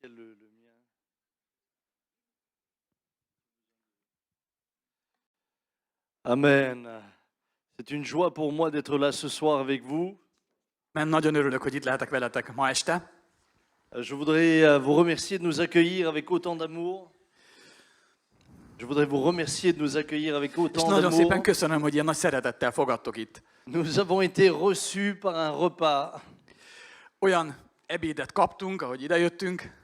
Le mien. Amen. C'est une joie pour moi d'être là ce soir avec vous. Nagyon örülök, hogy itt lehetek veletek ma este. Je voudrais vous remercier de nous accueillir avec autant d'amour. Je voudrais vous remercier de nous accueillir avec És autant nagyon d'amour. szépen köszönöm, hogy ilyen nagy szeretettel fogadtok itt. Nous avons été reçus par un repas Olyan ebédet kaptunk, ahogy idejöttünk,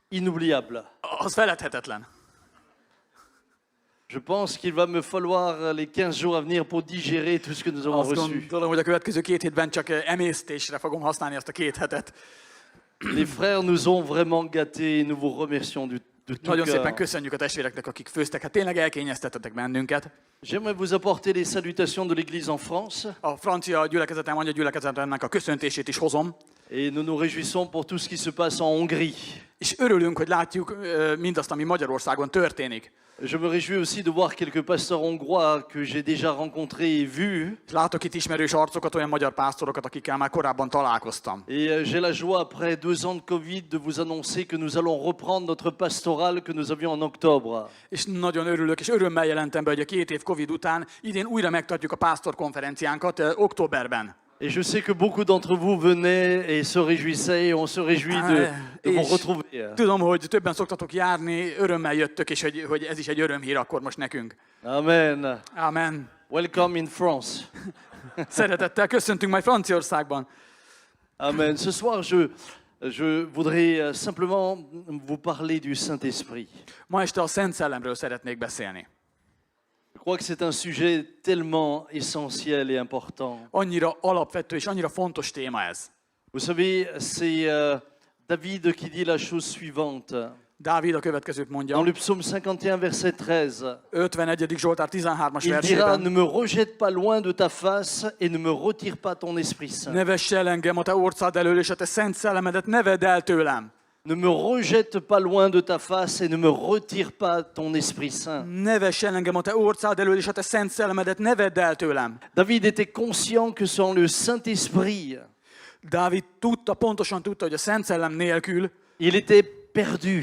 inoubliable. az feledhetetlen. Je pense qu'il va me falloir les 15 jours à venir pour digérer tout ce que nous avons Azt reçu. gondolom, hogy a következő 2 hétben csak emésztésre fogom használni azt a 2 hetet. Les frères nous ont vraiment gâtés et nous vous remercions de tout Nagyon szépen cœur. köszönjük a testvéreknek, akik főztek. Hát tényleg elkényeztetetek bennünket. J'aimerais vous apporter les salutations de l'Église en France. A francia gyülekezetem, magyar gyülekezetemnek a köszöntését is hozom. Et nous nous réjouissons pour tout ce qui se passe en Hongrie. És örülünk, hogy látjuk mindazt, ami Magyarországon történik. Je me réjouis aussi de voir quelques pasteurs hongrois que j'ai déjà rencontrés et vus. És látok itt ismerős arcokat, olyan magyar pásztorokat, akikkel már korábban találkoztam. Et j'ai la joie, après 2 ans de Covid, de vous annoncer que nous allons reprendre notre pastorale que nous avions en octobre. És nagyon örülök, és örömmel jelentem be, hogy a 2 év Covid után idén újra megtartjuk a pásztorkonferenciánkat októberben. Et je sais que beaucoup d'entre vous venaient et se réjouissaient, et on se réjouit de vous retrouver. Tudom, hogy többen szoktatok járni, örömmel jöttök, és hogy ez is egy örömhír akkor most nekünk. Amen. Amen. Welcome in France. Szeretettel köszöntünk majd Franciaországban. Amen. Ce soir, je voudrais simplement vous parler du Saint-Esprit. Ma este a Szent Szellemről szeretnék beszélni. Je crois que c'est un sujet tellement essentiel et important. Annyira alapvető és annyira fontos téma ez. Vous savez, c'est David qui dit la chose suivante. Dávid a következőt Dans mondja, le psaume 51, verset 13, 51. Zsoltár 13-as il dira, versében. ne me rejette pas loin de ta face et ne me retire pas ton Esprit Saint. Ne vess el engem a te orcád elől, és a te szent szellemedet ne vedd el tőlem. Ne me rejette pas loin de ta face et ne me retire pas ton Esprit Saint. Ne vess el engem a te orcád elől, és a te szent szellemedet ne vedd el tőlem. David était conscient que sans le Saint-Esprit, Dávid pontosan tudta, hogy a szent szellem nélkül il était perdu.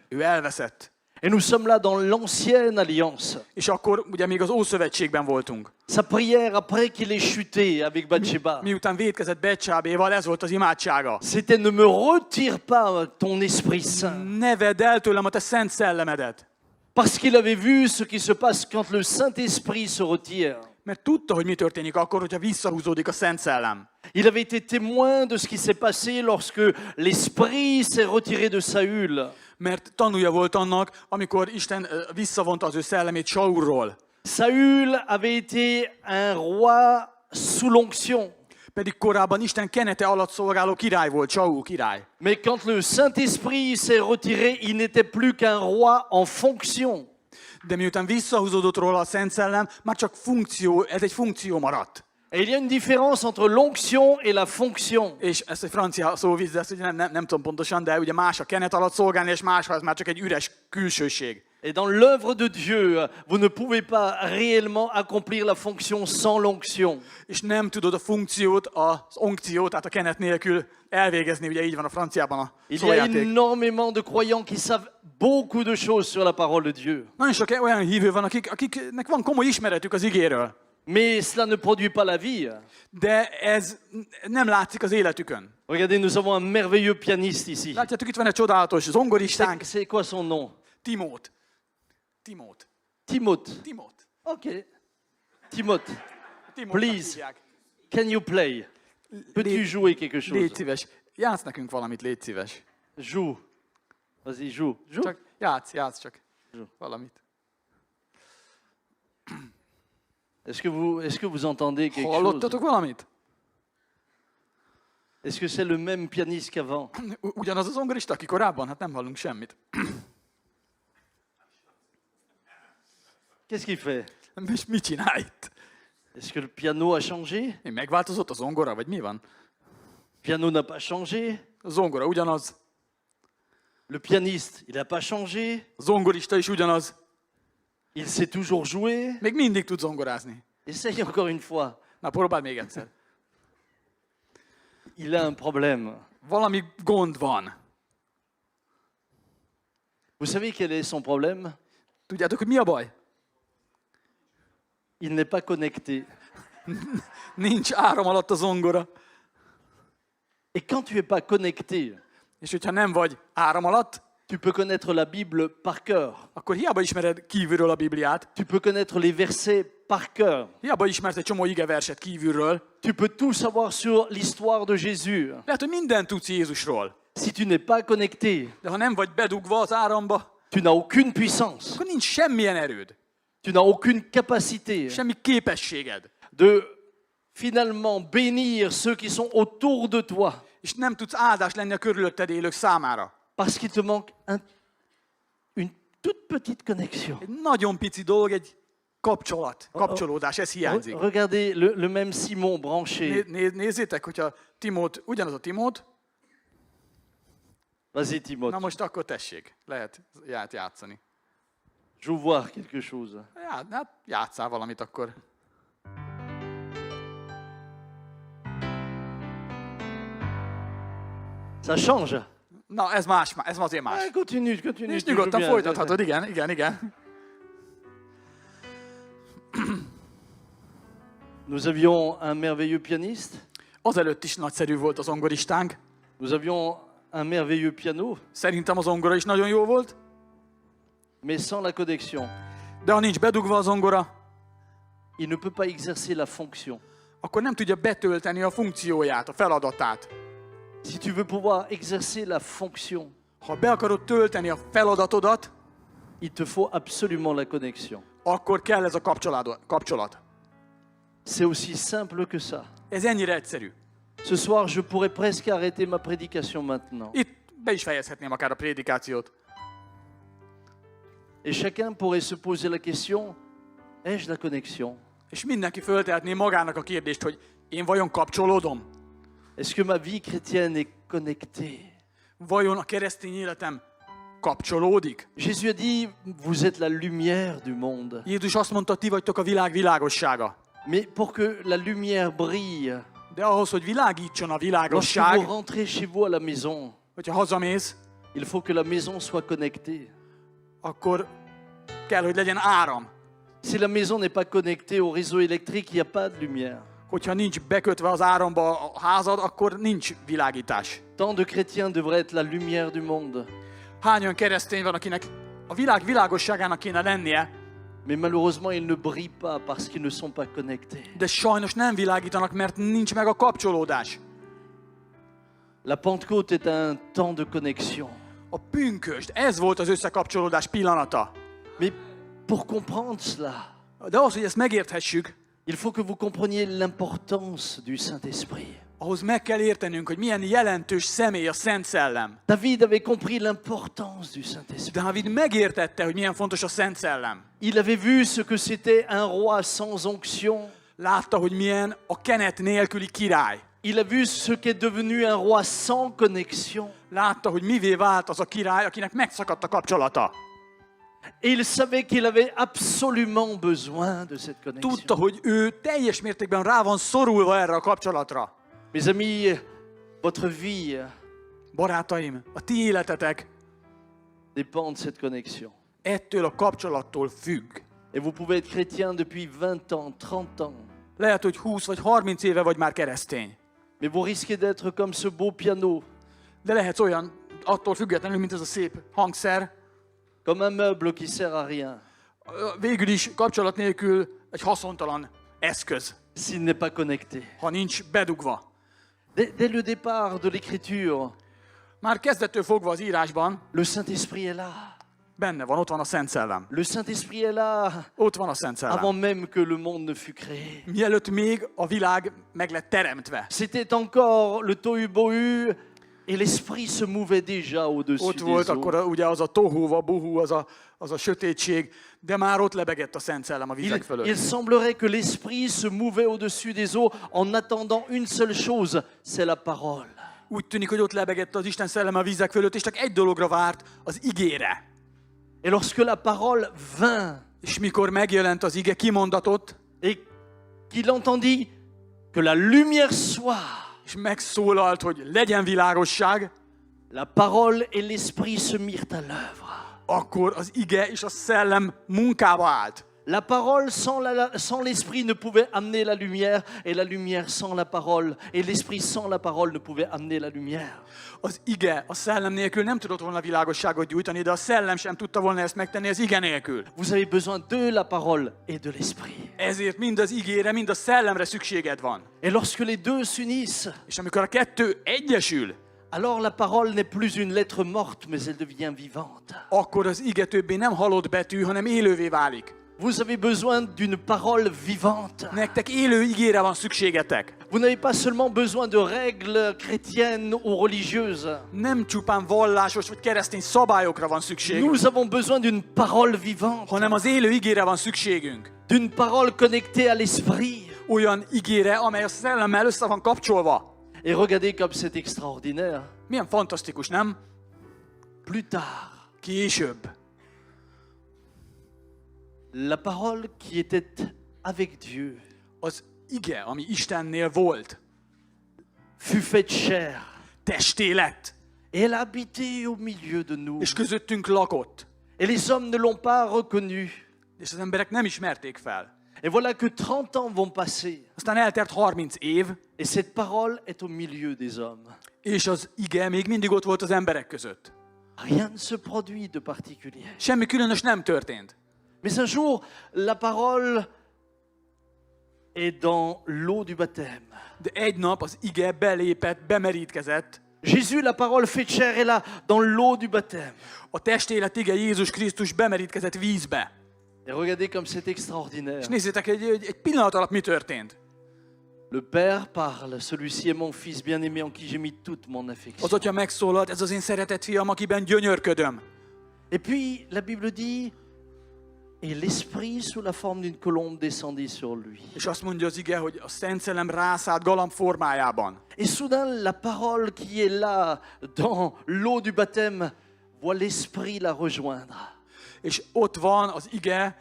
ő elveszett. Et nous sommes là dans l'ancienne alliance. És akkor ugye még az Ószövetségben voltunk. Sa prière après qu'il ait chuté avec Bathsheba, Miután vétkezett Betsábéval, ez volt az imádsága. c'était ne me retire pas ton Esprit Saint. Ne vedd el tőlem a te szent szellemedet. Parce qu'il avait vu ce qui se passe quand le Saint-Esprit se retire. Mert tudta, hogy mi történik akkor, hogyha visszahúzódik a szent szellem. Il avait été témoin de ce qui s'est passé lorsque l'Esprit s'est retiré de Saül. Mert tanúja volt annak, amikor Isten visszavonta az ő szellemét Saulról. Saül avait été un roi sous l'onction. Pedig korábban Isten kenete alatt szolgáló király volt, Saul király. Mais quand le Saint-Esprit s'est retiré, il n'était plus qu'un roi en fonction. De miután visszahúzódott róla a Szent Szellem, már csak funkció, ez egy funkció maradt. Et il y a une différence entre l'onction et la fonction. És ezt egy francia szó vízzel, ezt ugye nem tudom pontosan, de ugye más a kenet alatt szolgálni, és más, ha ez már csak egy üres külsőség. Et dans l'œuvre de Dieu, vous ne pouvez pas réellement accomplir la fonction sans l'onction. És nem tudod a funkciót, az onkciót, tehát a kenet nélkül elvégezni, ugye így van a franciában a Il y a szójáték. énormément de croyants qui savent beaucoup de choses sur la parole de Dieu. Nagyon sok olyan hívő van, akiknek van komoly ismeretük az igéről, Mais cela ne produit pas la vie. de ez nem látszik az életükön. Regardez, nous avons un merveilleux pianiste ici. Látjátok, itt van egy csodálatos zongoristánk, C'est quoi son nom? Timót. Timothée. Ok. Timothée. Please. Hívják. Can you play? Peux-tu jouer quelque chose? Légy szíves. Játsz nekünk valamit, légy szíves. Joue. Vas-y, joue. Joue. Csak játsz csak. Jó. Valamit. Est-ce que vous entendez quelque chose? Hallottatok valamit? Est-ce que c'est le même pianiste qu'avant? Ugyanaz az zongorista, aki korábban? Hát nem hallunk semmit. Qu'est-ce qu'il fait? És mit csinál itt? Est-ce que le piano a changé? Megváltozott a zongora, vagy mi van? Le piano n'a pas changé. A zongora ugyanaz. Le pianiste, il n'a pas changé. A zongorista is ugyanaz. Il sait toujours jouer. Még mindig tud zongorázni. Essaye encore une fois. Na, próbáld még egyszer. Il a un problème. Valami gond van. Vous savez quel est son problème? Tudjátok, hogy mi a baj? Il n'est pas connecté. Nincs áram alatt a zongora. Et quand tu n'es pas connecté, És hogyha nem vagy áram alatt, tu peux connaître la Bible par cœur. akkor hiába ismered kívülről a Bibliát, Tu peux connaître les versets par cœur. hiába ismersz egy csomó igeverset kívülről, Tu peux tout savoir sur l'histoire de Jésus. lehet, hogy mindent tudsz Jézusról. Si tu n'es pas connecté, De ha nem vagy bedugva az áramba, tu n'as aucune puissance. akkor nincs semmilyen erőd, Tu n'as aucune capacité semmi képességed. de finalement bénir ceux qui sont autour de toi. És nem tudsz áldás lenni a körülötted élők számára. Parce qu'il te manque une toute petite connexion. Egy nagyon pici dolog, egy kapcsolódás, ez hiányzik. Regardez le même Simon branché. Nézzétek, hogyha Timót, ugyanaz a Timót, Vas-y Timothée, na most akkor tessék, lehet játszani. je veux voir quelque chose. Hát játsszál valamit akkor. Ça change. Na, ez azért más. Continue. És tu joues nyugodtan bien. folytathatod, igen. Nous avions un merveilleux pianiste. Azelőtt is nagyszerű volt a zongoristánk. Nous avions un merveilleux piano, Szerintem a zongora is nagyon jó volt, mais sans la connexion, de ha nincs bedugva a zongora, il ne peut pas exercer la fonction. akkor nem tudja betölteni a funkcióját, a feladatát. Si tu veux pouvoir exercer la fonction, Ha be akarod tölteni a feladatodat, il te faut absolument la connexion. akkor kell ez a kapcsolat. C'est aussi simple que ça. Ez ennyire egyszerű. Ce soir, je pourrais presque arrêter ma prédication maintenant. Itt be is fejezhetném akár a prédikációt. Et chacun pourrait se poser la question, ai-je la connexion? És mindenki föltehetné magának a kérdést, hogy én vajon kapcsolódom? Est-ce que ma vie chrétienne est connectée? Vajon a keresztény életem kapcsolódik? Jésus a dit, vous êtes la lumière du monde. Jézus azt mondta, ti vagytok a világ világossága. Mais pour que la lumière brille, De ahhoz, hogy világítson a lorsque világosság, vous rentrez chez vous à la maison, hogyha hazamész, il faut que la maison soit connectée. akkor kell, hogy legyen áram. Si la maison n'est pas connectée au réseau électrique, il n'y a pas de lumière. Hogyha nincs bekötve az áramba a házad, akkor nincs világítás. Tant de chrétiens devraient être la lumière du monde. Hány olyan keresztény van, akinek a világ világosságának kéne lennie, Mais malheureusement, ils ne brillent pas parce qu'ils ne sont pas connectés. de sajnos nem világítanak, mert nincs meg a kapcsolódás. La Pentecôte est un temps de connexion. A pünkösd, ez volt az összekapcsolódás pillanata. Mais pour comprendre cela, De ahhoz, hogy ezt megérthessük, il faut que vous compreniez l'importance du Saint-Esprit. ahhoz meg kell értenünk, hogy milyen jelentős személy a Szent Szellem. David avait compris l'importance du Saint-Esprit. Dávid megértette, hogy milyen fontos a Szent Szellem. Il avait vu ce que c'était un roi sans onction. Látta, hogy milyen a kenet nélküli király. Il a vu ce qu'est devenu un roi sans connexion. Látta, hogy mivé vált az a király, akinek megszakadt a kapcsolata. Et il savait qu'il avait absolument besoin de cette connexion. Tudta, hogy ő teljes mértékben rá van szorulva erre a kapcsolatra. Mes amis, votre vie Barátaim, a ti életetek dépend de cette connexion. ettől a kapcsolattól függ. Et vous pouvez être chrétien depuis 20 ans, 30 ans. Lehet, hogy 20 vagy 30 éve vagy már keresztény. Mais vous risquez d'être comme ce beau piano, De lehetsz olyan, attól függetlenül, mint ez a szép hangszer, comme un meuble qui sert à rien, végül is kapcsolat nélkül egy haszontalan eszköz, s'il n'est pas connecté. ha nincs bedugva. Dès le départ de l'écriture, Már kezdettől fogva az írásban le Saint-Esprit est là. benne van, ott van a Szent Szellem. Le Saint-Esprit est là Ott van a Szent Szellem. avant même que le monde ne fut créé. Mielőtt még a világ meg lett teremtve. C'était encore le tohu-bohu et l'Esprit se mouvait déjà au-dessus Ott des volt eaux. akkor ugye az a tohu, a buhu, az a sötétség, de már ott lebegett a Szent Szellem a vizek Il fölött. semblerait que l'Esprit se mouvait au-dessus des eaux en attendant une seule chose, c'est la parole. Úgy tűnik, hogy ott lebegett az Isten szelleme a vízek fölött, és csak egy dologra várt, az igére. Et lorsque la parole vint És mikor megjelent az ige, kimondatott, et qu'il entendit que la lumière soit, és megszólalt, hogy legyen világosság, la parole et l'Esprit se mirent à l'œuvre. akkor az ige és a szellem munkába állt. La parole sans l'esprit ne pouvait amener la lumière, et la lumière sans la parole, et l'esprit sans la parole ne pouvait amener la lumière. Az ige a szellem nélkül nem tudott volna világosságot gyújtani, de a szellem sem tudta volna ezt megtenni az ige nélkül. Vous avez besoin de la parole et de l'esprit. Ezért mind az igére, mind a szellemre szükséged van. Et lorsque les deux s'unissent, És amikor a kettő egyesül, alors la parole n'est plus une lettre morte, mais elle devient vivante. akkor az ige többé nem halott betű, hanem élővé válik. Vous avez besoin d'une parole vivante. Nektek élő igére van szükségetek. Vous n'avez pas seulement besoin de règles chrétiennes ou religieuses. Nem csupán vallásos vagy keresztény szabályokra van szükség, Nous avons besoin d'une parole vivante, hanem az élő igére van szükségünk. d'une parole connectée à l'esprit. Olyan igére, amely a szellemmel össze van kapcsolva. Et regardez comme c'est extraordinaire. Milyen fantasztikus, nem? Plus tard, Később. la parole qui était avec Dieu Az ige, ami Istennél volt, fut faite chair. testé lett, Et elle a habité au milieu de nous. és közöttünk lakott. Et les hommes ne l'ont pas reconnu. És az emberek nem ismerték fel. Et voilà que 30 ans vont passer. Aztán eltelt 30 év, Et cette parole est au milieu des hommes. és az ige még mindig ott volt az emberek között. Rien ne se produit de particulier. Semmi különös nem történt. Mais un jour, la parole est dans l'eau du baptême. De egy nap az ige belépett, bemerítkezett. Jésus, la parole fait chair, est là, dans l'eau du baptême. A testélet ige Jézus Krisztus bemerítkezett vízbe. Et regardez comme c'est extraordinaire. És nézzétek, egy pillanat alatt mi történt. Le Père parle, celui-ci est mon Fils bien-aimé en qui j'ai mis toute mon affection. Az atya megszólalt, ez az én szeretett fiam, akiben gyönyörködöm. Et puis, la Bible dit, et l'Esprit sous la forme d'une colombe descendit sur lui. És azt mondja az ige, hogy a Szent Szellem rászállt galamb formájában. Et soudain, la parole qui est là, dans l'eau du baptême, voit l'Esprit la rejoindre. És ott van az ige,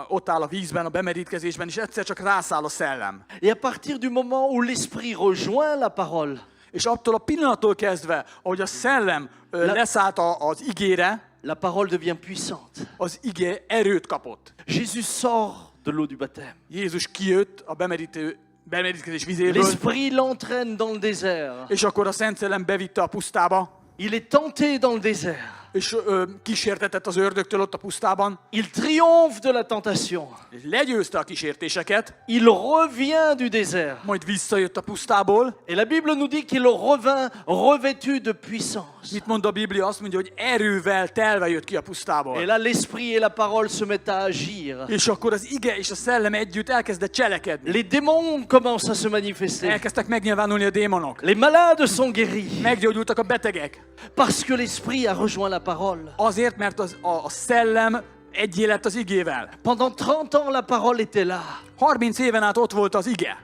ott áll a vízben, a bemerítkezésben, és egyszer csak rászáll a szellem. Et à partir du moment où l'Esprit rejoint la parole, És attól a pillanattól kezdve, ahogy a szellem leszállt az igére, la parole devient puissante. az ige erőt kapott. Jésus sort de l'eau du baptême. Jézus kijött a bemerítkezés vizéből, L'Esprit l'entraîne dans le désert. és akkor a Szent Szellem bevitte a pusztába, Il est tenté dans le désert. és kísértetett az ördögtől ott a pusztában, Il triomphe de la tentation. és legyőzte a kísértéseket, Il revient du désert. majd visszajött a pusztából. Et la Bible nous dit qu'il revint revêtu de puissance. Mit mond a Biblia? Azt mondja, hogy erővel telve jött ki a Et pusztából. là, l'Esprit et la parole se mettent à agir. És akkor az ige és a szellem együtt elkezdett cselekedni. Les démons commencent à se manifester. Elkezdtek megnyilvánulni a démonok. Les malades sont guéris. Meggyógyultak a betegek. Parce que l'Esprit a rejoint la parole. Azért, mert a szellem egyé lett az igével. Pendant 30 ans, la parole était là. 30 éven át ott volt az ige.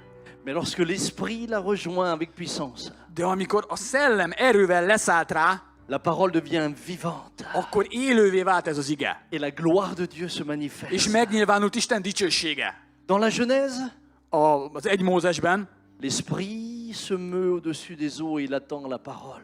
Mais lorsque l'Esprit la rejoint avec puissance, De amikor a szellem erővel leszállt rá, la parole devient vivante. akkor élővé vált ez az ige. Et la gloire de Dieu se És manifeste. megnyilvánult Isten dicsősége. Dans la Genèse, Az 1 Mózesben l'Esprit se meut au-dessus des eaux et il attend la parole.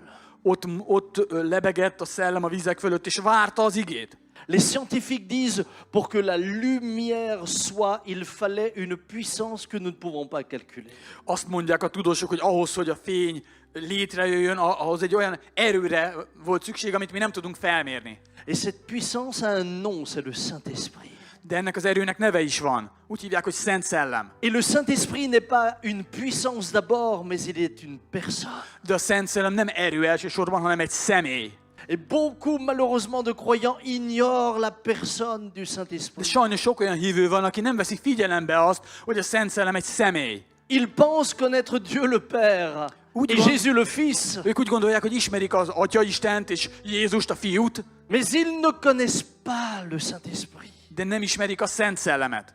ott lebegett a szellem a vizek fölött, és várta az igét. Les scientifiques disent, pour que la lumière soit, il fallait une puissance que nous ne pouvons pas calculer. Azt mondják a tudósok, hogy ahhoz, hogy a fény létrejöjjön, ahhoz egy olyan erőre volt szükség, amit mi nem tudunk felmérni. Et cette puissance a un nom, c'est le Saint-Esprit. De ennek az erőnek neve is van. Úgy hívják, hogy Szent Szellem. Et le Saint-Esprit n'est pas une puissance d'abord, mais il est une personne. De a Szent Szellem nem erő elsősorban, hanem egy személy. Et beaucoup, malheureusement, de croyants ignorent la personne du De Saint-Esprit. sajnos sok olyan hívő van, aki nem veszi figyelembe azt, hogy a Szent Szellem egy személy. Ils pensent connaître Dieu le Père Oui, et tu vois. Jésus le Fils, Ők úgy gondolják, hogy ismerik az Atya Istent és Jézust, a Fiút, mais ils ne connaissent pas le Saint-Esprit. de nem ismerik a Szent Szellemet.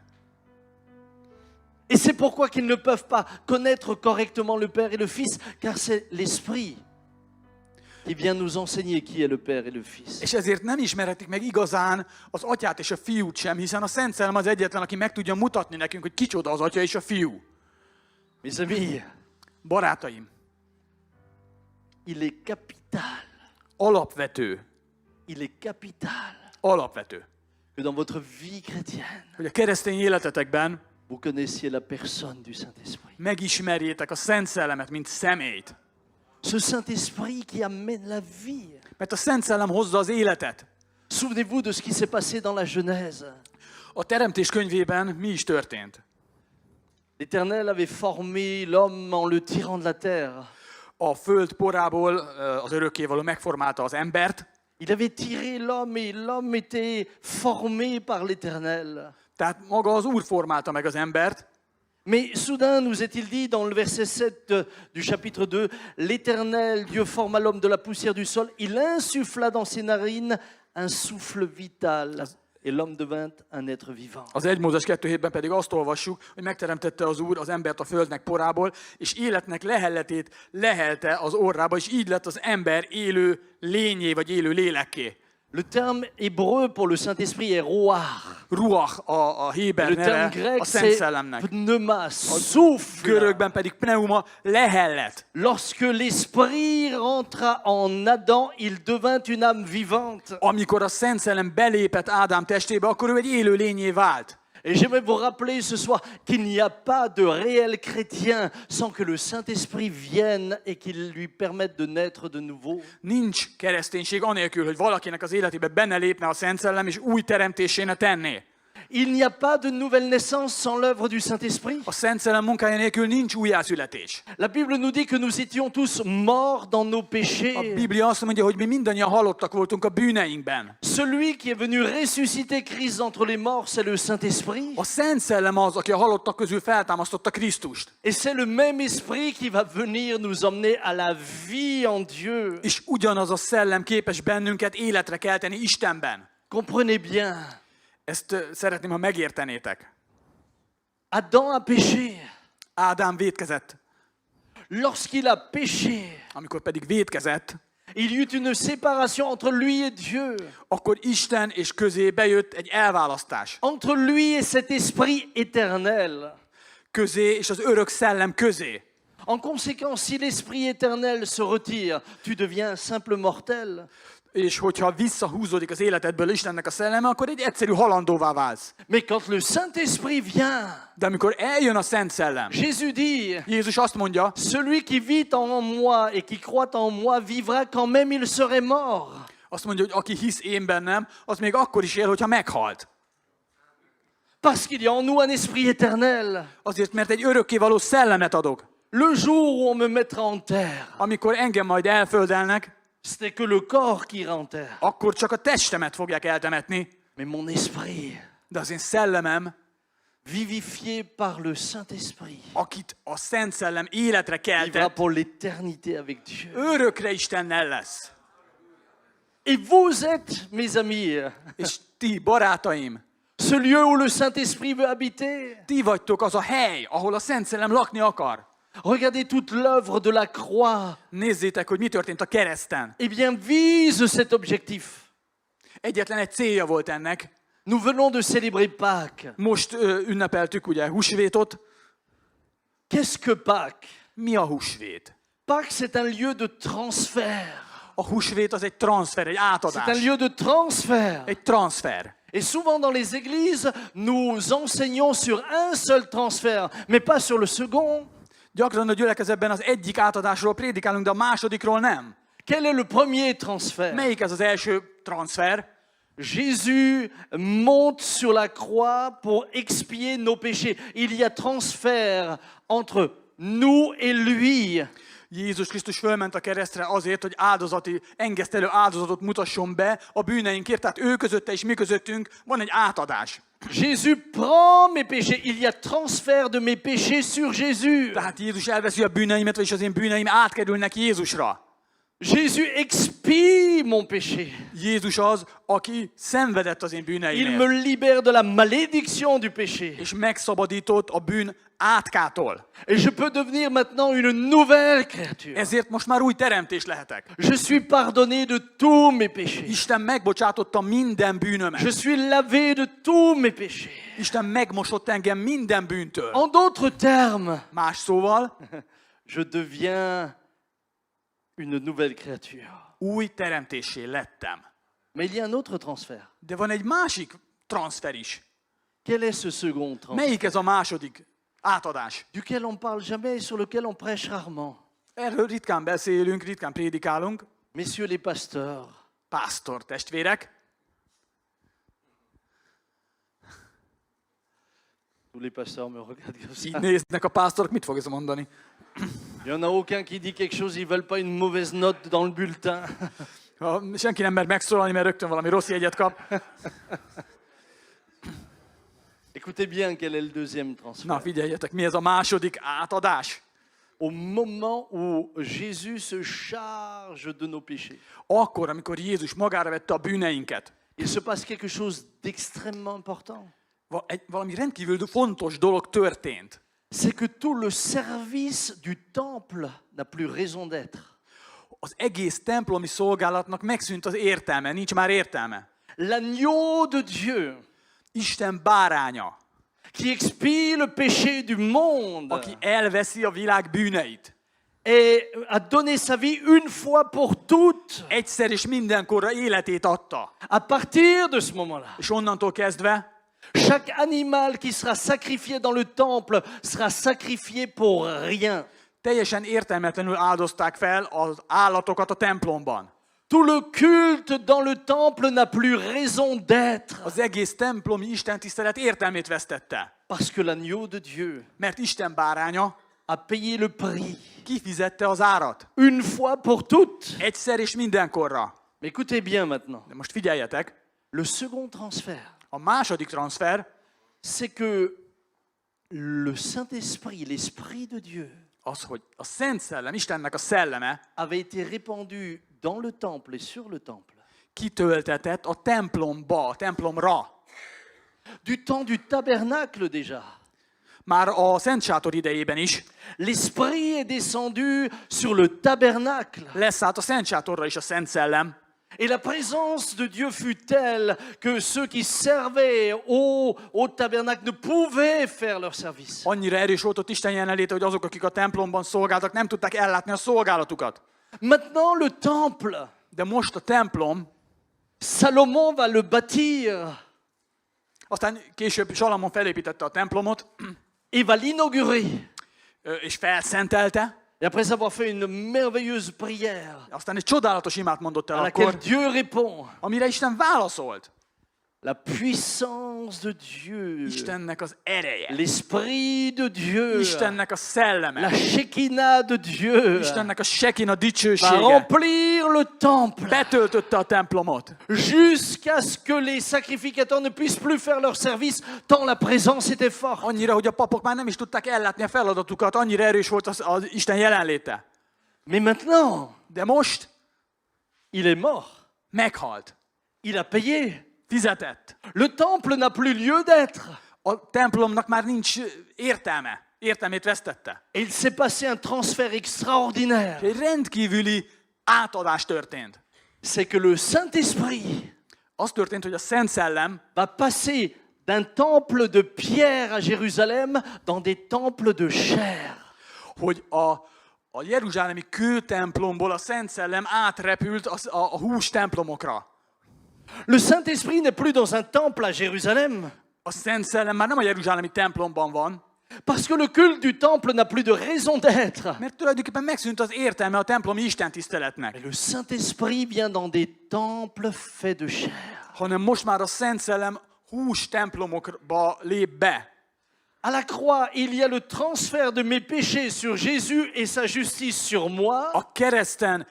Et c'est pourquoi qu'ils ne peuvent pas connaître correctement le Père et le Fils, car c'est l'Esprit qui vient nous enseigner qui est le Père et le Fils. És ezért nem ismerhetik meg igazán az Atyát és a Fiút sem, hiszen a Szent Szellem az egyetlen, aki meg tudja mutatni nekünk, hogy kicsoda az Atya és a Fiú. Mes amis, Barátaim, il est capital, alapvető, il est capital alapvető. Que dans votre vie chrétienne, Hogy a keresztény életetekben vous connaissiez la personne du Saint-Esprit. megismerjétek a Szent Szellemet, mint személyt. Ce Saint-Esprit qui amène la vie. Mert a Szent Szellem hozza az életet. Souvenez-vous de ce qui s'est passé dans la Genèse. A Teremtés könyvében mi is történt? L'Éternel avait formé l'homme en le tirant de la terre. A föld porából az örökkévaló megformálta az embert, Il avait tiré l'homme et l'homme était formé par l'Éternel. tehát maga az Úr formálta meg az embert, Mais soudain, nous est-il dit dans le verset 7 du chapitre 2, l'Éternel, Dieu forma l'homme de la poussière du sol, il insuffla dans ses narines un souffle vital, et l'homme devint un être vivant. az 1 Mózes 2:7-ben pedig azt olvassuk, hogy megteremtette az Úr az embert a földnek porából, és életnek lehelletét lehelte az orrába, és így lett az ember élő lényé, vagy élő lélekké. Le terme hébreu pour le Saint-Esprit est ruach. Ruach a héber Le terme neve grec a Szent c'est Szellemnek. pneuma, souffle. Görögben pedig pneuma, lehellet. Lorsque l'Esprit rentra en Adam, il devint une âme vivante. Amikor a Szent Szellem belépett Ádám testébe, akkor ő egy élő lényé vált. Et j'aimerais vous rappeler ce soir qu'il n'y a pas de réel chrétien sans que le Saint-Esprit vienne et qu'il lui permette de naître de nouveau. Nincs kereszténység anélkül, hogy valakinek az életébe benne lépne a Szent Szellem, és új teremtéséne tenné. Il n'y a pas de nouvelle naissance sans l'œuvre du Saint-Esprit. A Szent Szellem munkája nélkül nincs újjászületés. La Bible nous dit que nous étions tous morts dans nos A péchés. Biblia azt mondja, hogy mi mindannyian halottak voltunk a bűneinkben. Celui qui est venu ressusciter Christ entre les morts, c'est le Saint-Esprit. A Szent Szellem az, aki a halottak közül feltámasztotta Krisztust. Et c'est le même esprit qui va venir nous emmener à la vie en Dieu. És ugyanaz a szellem képes bennünket életre kelteni Istenben. Comprenez bien, Ezt szeretném, ha megértenétek. Adam a péché. Ádám vétkezett. Lorsqu'il a péché, Amikor pedig vétkezett, il y eut une séparation entre lui et Dieu, akkor Isten és közé bejött egy elválasztás. entre lui et cet esprit éternel. Közé és az örök szellem közé. En conséquence, si l'esprit éternel se retire, tu deviens un simple mortel. És hogyha visszahúzódik az életedből Istennek a szelleme, akkor egy egyszerű halandóvá válsz. Mais quand le Saint-Esprit vient, De amikor eljön a Szent Szellem, Jésus dit, Jézus azt mondja, celui qui vit en moi et qui croit en moi vivra quand même il serait mort. azt mondja, hogy aki hisz én bennem, az még akkor is él, hogyha meghalt. Parce qu'il y a en nous un esprit éternel. Azért, mert egy örökkévaló szellemet adok. Le jour où on me mettra en terre, Amikor engem majd elföldelnek, c'était que le corps qui ira en terre. akkor csak a testemet fogják eltemetni, Mais mon esprit, de az én szellemem, vivifié par le Saint-Esprit, akit a Szent Szellem életre vivra keltett, pour l'éternité avec Dieu. örökre Istennel lesz. Et vous êtes, mes amis, És ti, barátaim, ce lieu où le Saint-Esprit veut habiter. ti vagytok az a hely, ahol a Szent Szellem lakni akar. Regardez toute l'œuvre de la croix. Nézzétek, hogy mi történt a kereszten. Eh bien, vise cet objectif. Egyetlen egy célja volt ennek. Nous venons de célébrer Pâques. Most ünnepeltük ugye húsvétot. Qu'est-ce que Pâques? Mi a húsvét? Pâques, c'est un lieu de transfert. A húsvét az egy transfer, egy C'est un átadás. lieu de transfert. Egy transfer. Et souvent dans les églises, nous enseignons sur un seul transfert, mais pas sur le second. Gyakran a gyülekezetben az egyik átadásról prédikálunk, de a másodikról nem. Quel est le premier transfert? Melyik ez az első transfer? Jésus monte sur la croix pour expier nos péchés. Il y a transfert entre nous et lui. Jézus Krisztus fölment a keresztre azért, hogy engesztelő áldozatot mutasson be a bűneinkért, tehát ő közötte és mi közöttünk van egy átadás. Jésus prend mes péchés. Il y a transfert de mes péchés sur Jésus. Tehát Jézus elveszi a bűneimet, vagyis az én bűneim átkerülnek Jézusra. Jésus expie mon péché. Jézus az, aki szenvedett az én Il bűneimért, me libère de la malédiction du péché. és megszabadított a bűn átkától. Et je peux devenir maintenant une nouvelle créature. Ezért most már új teremtés lehetek. Je suis pardonné de tous mes péchés. Isten megbocsátotta minden Je bűnömet. suis lavé de tous mes péchés. Isten megmosott engem minden bűntől. En d'autres termes, Más szóval, je deviens une nouvelle créature. új teremtéssé lettem. Mais il y a un autre transfert. De van egy másik transfer is. Quel est ce second transfert? Melyik ez a második átadás? Duquel on parle jamais et sur lequel on prêche rarement. Erről ritkán beszélünk, ritkán prédikálunk. Messieurs les pasteurs, Pásztor testvérek, tous les pasteurs me regardent comme így ça. néznek a pásztorok, mit fog ez mondani? Il n'y en a aucun qui dit quelque chose, ils veulent pas une mauvaise note dans le bulletin. Senki nem mer megszólalni, mert rögtön valami rossz jegyet kap. Écoutez bien quel est le deuxième Na, transfert. figyeljetek, mi ez a második átadás? Au moment où Jésus se charge de nos péchés, Akkor, amikor Jézus magára vette a bűneinket, il se passe quelque chose d'extrêmement important. Valami rendkívül fontos dolog történt. C'est que tout le service du temple n'a plus raison d'être. Az egész templomi szolgálatnak megszűnt az értelme, nincs már értelme. L'agneau de Dieu Isten báránya, qui expie le péché du monde aki elveszi a világ bűneit. et a donné sa vie une fois pour toutes. Egyszer és mindenkorra életét adta. À partir de ce moment-là, És onnantól kezdve chaque animal qui sera sacrifié dans le temple sera sacrifié pour rien. teljesen értelmetlenül áldozták fel az állatokat a templomban. Tout le culte dans le temple n'a plus raison d'être Az egész templomi istentisztelet értelmét vesztette. parce que l'agneau de Dieu Mert Isten báránya a payé le prix kifizette az árat. une fois pour toutes. Egyszer és mindenkorra. Mais écoutez bien maintenant, De most figyeljetek, le second transfert, a második transfer c'est que le Saint-Esprit, l'Esprit de Dieu, az, hogy a Szent Szellem, Istennek a szelleme avait été répandu dans le temple et sur le temple. kitöltetett a templomba, a templomra. Du temps du tabernacle déjà. Már a Szent Sátor idejében is L'Esprit est descendu sur le tabernacle. leszállt a Szent Sátorra is a Szent Szellem. Et la présence de Dieu fut telle que ceux qui servaient au tabernacle ne pouvaient faire leur service. Annyira erős volt ott Isten jelenléte, hogy azok, akik a templomban szolgáltak, nem tudták ellátni a szolgálatukat. Maintenant, le temple, De most a templom, Salomon va le bâtir aztán később Salamon felépítette a templomot, et va l'inaugurer. és felszentelte, Et après avoir fait une merveilleuse prière aztán egy csodálatos imát mondott el à laquelle akkor, Dieu répond, amire Isten válaszolt. la puissance de Dieu, Istennek az ereje, l'Esprit de Dieu, Istennek a la szelleme, Shekinah de Dieu Istennek a Sekina va dicsősége remplir le temple betöltötte a templomot. jusqu'à ce que les sacrificateurs ne puissent plus faire leur service tant la présence était forte. Annyira, hogy a papok már nem is tudták ellátni a feladatukat, annyira erős volt az Isten jelenléte. Mais maintenant, De most il est mort. meghalt, Il a payé. fizetett. Le temple n'a plus lieu d'être. A templomnak már nincs értelme, értelmét vesztette. Et il s'est passé un transfert extraordinaire. Egy rendkívüli átadás történt. C'est que le Saint-Esprit Az történt, hogy a Szent Szellem va passer d'un temple de pierre à Jérusalem dans des temples de chair. hogy a jeruzsálemi kőtemplomból a Szent Szellem átrepült a hús templomokra. Le Saint-Esprit n'est plus dans un temple à Jérusalem A Szent Szellem már nem a jeruzsálemi templomban van, parce que le culte du temple n'a plus de raison d'être. mert tulajdonképpen megszűnt az értelme a templomi istentiszteletnek. Mais le Saint-Esprit vient dans des temples faits de chair. Hanem most már a Szent Szellem hús templomokba lép be. À la croix, il y a le transfert de mes péchés sur Jésus et sa justice sur moi. A kereszten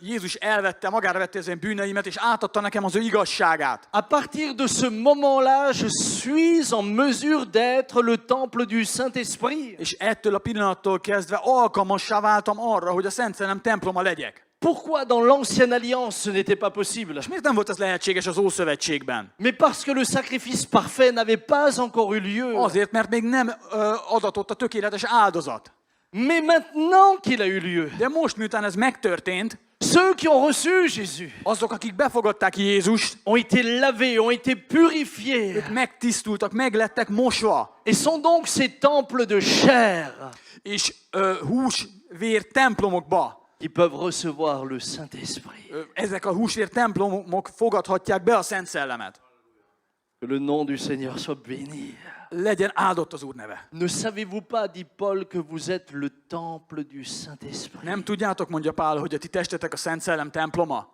Jézus elvette, magára vette az én bűneimet, és átadta nekem az ő igazságát. À partir de ce moment-là, je suis en mesure d'être le temple du Saint-Esprit. És ettől a pillanattól kezdve alkalmassá váltam arra, hogy a Szent Szellem temploma legyek. Pourquoi dans l'Ancienne Alliance ce n'était pas possible? És miért nem volt ez lehetséges az Ószövetségben? Mais parce que le sacrifice parfait n'avait pas encore eu lieu. Azért, mert még nem adatott a tökéletes áldozat. Mais maintenant qu'il a eu lieu, De most, miután ez megtörtént, ceux qui ont reçu Jésus azok, akik befogadták Jézust, ont été lavés, ont été purifiés ők megtisztultak, meglettek mosva, et sont donc ces temples de chair és hús, vér templomokba qui peuvent recevoir le Saint-Esprit. ezek a húsvért templomok fogadhatják be a Szent Szellemet. Que le nom du Seigneur soit béni. Legyen áldott az Úr neve. Ne savez-vous pas, dit Paul, que vous êtes le temple du Saint-Esprit? Nem tudjátok, mondja Pál, hogy a ti testetek a Szent Szellem temploma?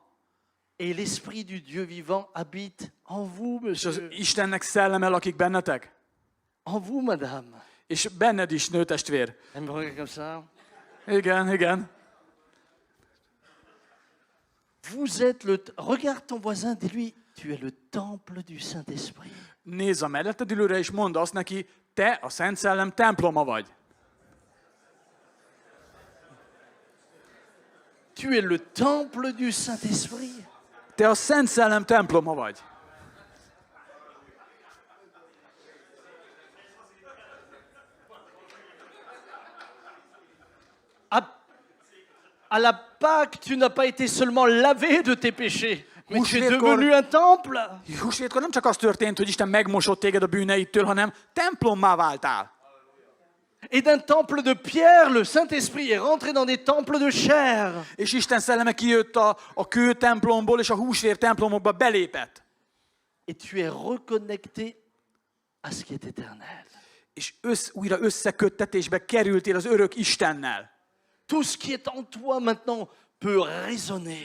Et l'Esprit du Dieu vivant habite en vous, És az monsieur. Istennek szelleme lakik bennetek? En vous, madame. És benned is, nőtestvér. Elle me regarde comme ça. Igen, igen. Vous êtes le... Regarde ton voisin, dis-lui, tu es le temple du Saint-Esprit. Nézz a melletted ülőre, és mondd azt neki, te a Szent Szellem temploma vagy. Tu es le temple du Saint-Esprit. Te a Szent Szellem temploma vagy. À la Pâque, tu n'as pas été seulement lavé de tes péchés, mais tu es Húsvétkor- devenu un temple. Húsvétkor nem csak az történt, hogy Isten megmosott téged a bűneidtől, hanem templommá váltál. Et d'un temple de pierre, le Saint-Esprit est rentré dans des temples de chair. És Isten szelleme kijött a kő templomból, és a húsvér templomokba belépett. Et tu es reconnecté à ce qui est éternel. És újra összeköttetésbe kerültél az örök Istennel. Tout ce qui est en toi maintenant peut résonner.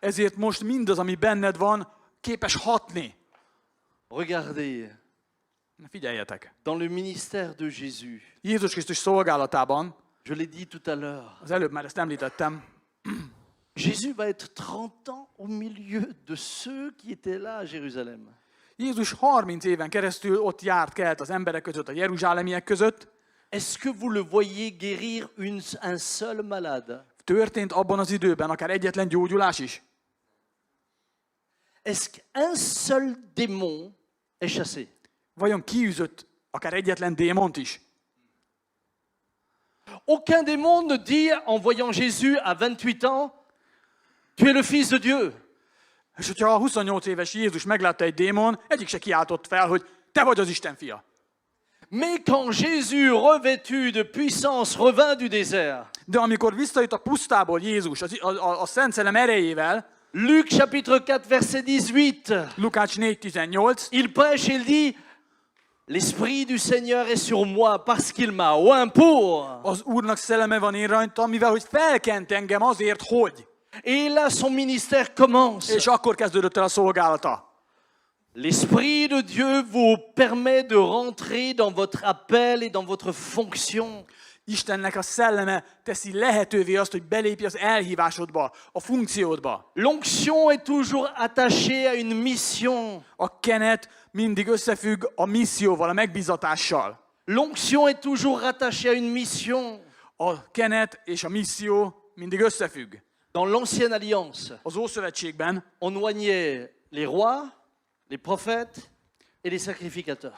Ezért most mindaz, ami benned van, képes hatni. Regardez, Na, figyeljetek! dans le ministère de Jésus, Jézus Krisztus szolgálatában, je l'ai dit tout à l'heure, az előbb már ezt említettem, Jésus va être 30 ans au milieu de ceux qui étaient là à Jérusalem. Jézus 30 éven keresztül ott járt, kelt az emberek között, a jeruzsálemiek között. Est-ce que vous le voyez guérir un seul malade? Történt abban az időben akár egyetlen gyógyulás is? Est-ce qu'un seul démon est chassé? Vajon kiűzött akár egyetlen démont is? Aucun démon ne dit en voyant Jésus à 28 ans, tu es le Fils de Dieu. És hogyha a 28 éves Jézus meglátta egy démon, egyik se kiáltott fel, hogy te vagy az Isten fia. Mais quand Jésus, revêtu de puissance, revint du désert, De amikor visszajött a pusztából Jézus a Szent Szellem erejével, Luc chapitre 4 verset 18, Lukács 4.18, il prêche et il dit, l'Esprit du Seigneur est sur moi parce qu'il m'a oint pour. az Úrnak szelleme van én rajtam, mivel hogy felkent engem azért, hogy. Et là, son ministère commence. És akkor kezdődött el a szolgálata. L'Esprit de Dieu vous permet de rentrer dans votre appel et dans votre fonction. Istennek a szelleme teszi lehetővé azt, hogy belépj az elhívásodba, a funkciódba. L'onction est toujours attachée à une mission. A kenet mindig összefügg a misszióval, a megbízatással. L'onction est toujours rattachée à une mission. A kenet és a misszió mindig összefügg. Dans l'Ancienne Alliance, Az Ószövetségben on oignait les rois, les prophètes et les sacrificateurs.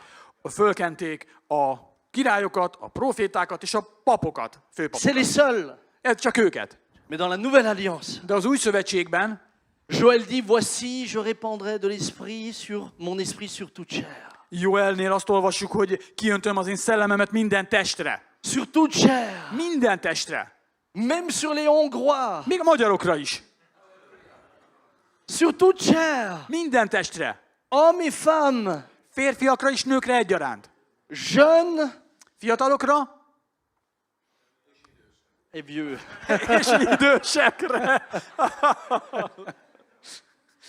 fölkenték a királyokat, a profétákat és a papokat, C'est főpapokat. les seuls. Ez csak őket. Mais dans la Nouvelle Alliance, De az Új Szövetségben Joël dit, voici, je répandrai de l'esprit sur mon esprit sur toute chair. Joelnél azt olvassuk, hogy kijöntöm az én szellememet minden testre. Sur toute chair. Minden testre. Même sur les Hongrois. Még a magyarokra is. Sur toute chair. Minden testre. Hommes et femmes. Férfiakra és nőkre egyaránt. Jeunes Fiatalokra et vieux. és idősekre.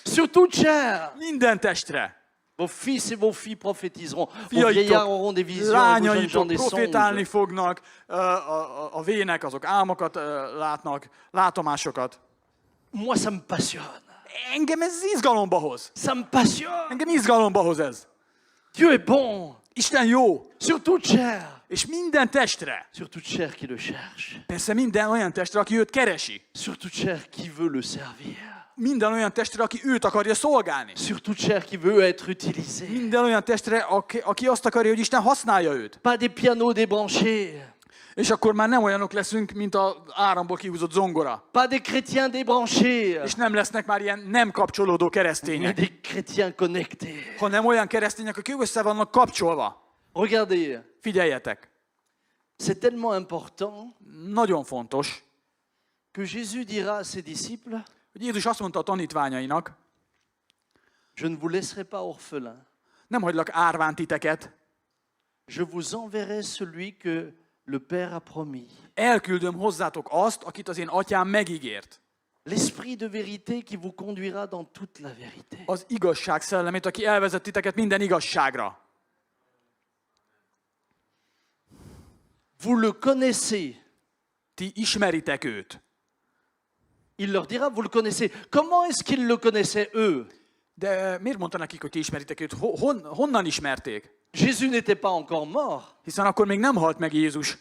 Sur toute chair. Minden testre. Vos fils et vos filles prophétiseront. Vos vieillards auront des visions et vos jeunes gens Lányaitok des profétálni songes. fognak, a vének azok álmokat látnak, látomásokat. Moi, ça me passionne. Engem ez izgalomba hoz. Ça me passionne. Engem izgalomba hoz ez. Dieu est bon. Isten jó, Sur toute chair. és minden testre. Sur toute chair qui le cherche. Persze minden olyan testre, aki őt keresi. Sur toute chair qui veut le servir. Minden olyan testre, aki őt akarja szolgálni. Sur toute chair qui veut être utilisée. Minden olyan testre, aki azt akarja, hogy Isten használja őt. Pas des pianos débranchés. És akkor már nem olyanok leszünk, mint az áramból kihúzott zongora. Pas des chrétiens débranchés. És nem lesznek már ilyen nem kapcsolódó Mais keresztények, des chrétiens connectés. hanem olyan keresztények, akik össze vannak kapcsolva. Regardez, Figyeljetek, c'est tellement important nagyon fontos, que Jésus dira à ses disciples, hogy Jézus azt mondta a tanítványainak, je ne vous laisserai pas orphelin. nem hagylak árván titeket, Je vous enverrai celui que le Père a promis. elküldöm hozzátok azt, akit az én atyám megígért. L'esprit de vérité qui vous conduira dans toute la vérité. Az igazság szellemét, aki elvezet titeket minden igazságra. Vous le connaissez. Ti ismeritek őt. Il leur dira, vous le connaissez. Comment est-ce qu'ils le connaissaient, eux? De miért mondta nekik, hogy ti ismeritek őt? Honnan ismerték? Jésus n'était pas encore mort. Hiszen akkor még nem halt meg Jézus.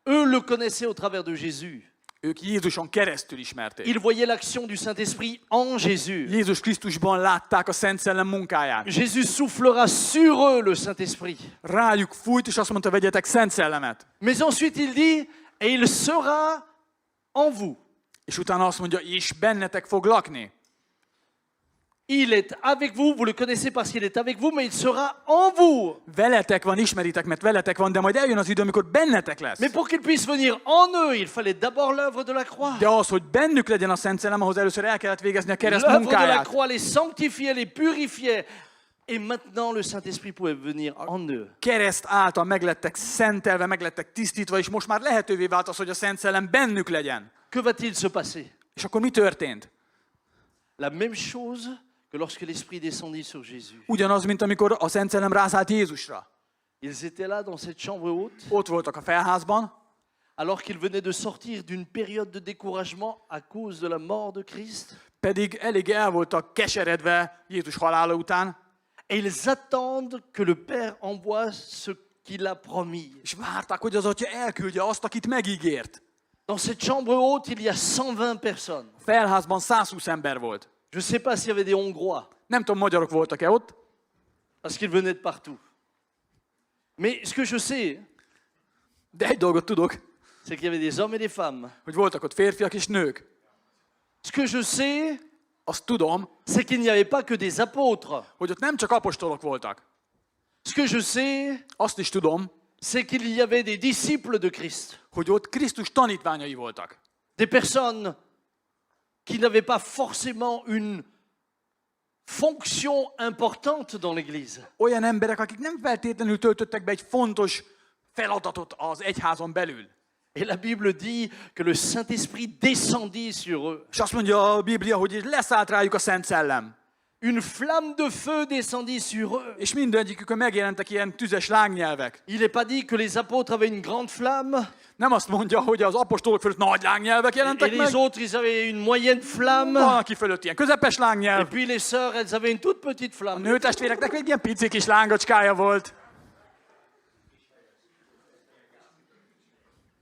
Eux le connaissaient au travers de Jésus. Ők Jézuson keresztül ismerték. Ils voyaient l'action du Saint-Esprit en Jésus. Jézus Krisztusban látták a Szent Szellem munkáját. Jésus soufflera sur eux le Saint-Esprit. Rájuk fújt, és azt mondta, vegyetek Szent Szellemet. Mais ensuite il dit, et il sera en vous. És utána azt mondja, és bennetek fog lakni. Il est avec vous, vous le connaissez parce qu'il est avec vous, mais il sera en vous. Veletek van, ismeritek, mert veletek van, de majd eljön az idő, amikor bennetek lesz. Mais pour qu'il puisse venir en eux, il fallait d'abord l'œuvre de la croix. De az, hogy bennük legyen a Szent Szellem, ahhoz először el kellett végezni a kereszt L'œuvre de la munkáját. croix les sanctifiait, les purifiait. Et maintenant, le Saint-Esprit pouvait venir en eux. Kereszt által meglettek szentelve, meglettek tisztítva, és most már lehetővé vált az, hogy a Szent Szellem bennük legyen. Que va-t-il se passer? És akkor mi történt? La même chose que lorsque l'Esprit descendit sur Jésus. Ugyanaz, mint amikor a Szent Szellem rászállt Jézusra. Ils étaient là dans cette chambre haute, Ott voltak a felházban, alors qu'ils venaient de sortir d'une période de découragement à cause de la mort de Christ. pedig elég el voltak keseredve Jézus halála után, Et ils attendent que le Père envoie ce qu'il a promis. és várták, hogy az Atya elküldje azt, akit megígért. Dans cette chambre haute, il y a 120 personnes. A felházban 120 ember volt. Je ne sais pas s'il y avait des Hongrois, Nem tudom, magyarok voltak-e ott, parce qu'ils venaient de partout. Mais ce que je sais, de egy dolgot tudok, c'est qu'il y avait des hommes et des femmes. hogy voltak ott férfiak és nők. Ce que je sais, Azt tudom, c'est qu'il n'y avait pas que des apôtres. hogy ott nem csak apostolok voltak. Ce que je sais, Azt is tudom, c'est qu'il y avait des disciples de Christ. hogy ott Krisztus tanítványai voltak. Des personnes qui n'avaient pas forcément une fonction importante dans l'Église. Olyan emberek, akik nem feltétlenül töltöttek be egy fontos feladatot az egyházon belül. Et la Bible dit que le Saint-Esprit descendit sur eux. És azt mondja a Biblia, hogy leszállt rájuk a Szent Szellem. Une flamme de feu descendit sur eux. És mindegyikükön megjelentek ilyen tüzes lángnyelvek. Il n'est pas dit que les apôtres avaient une grande flamme Nem azt mondja, hogy az apostolok fölött nagy lángnyelvek et jelentek les meg, autres, ils avaient une moyenne flamme. van, aki fölött ilyen közepes Et lángnyelv, puis les sœurs, elles avaient une toute petite a flamme. nőtestvéreknek még ilyen pici kis lángocskája volt.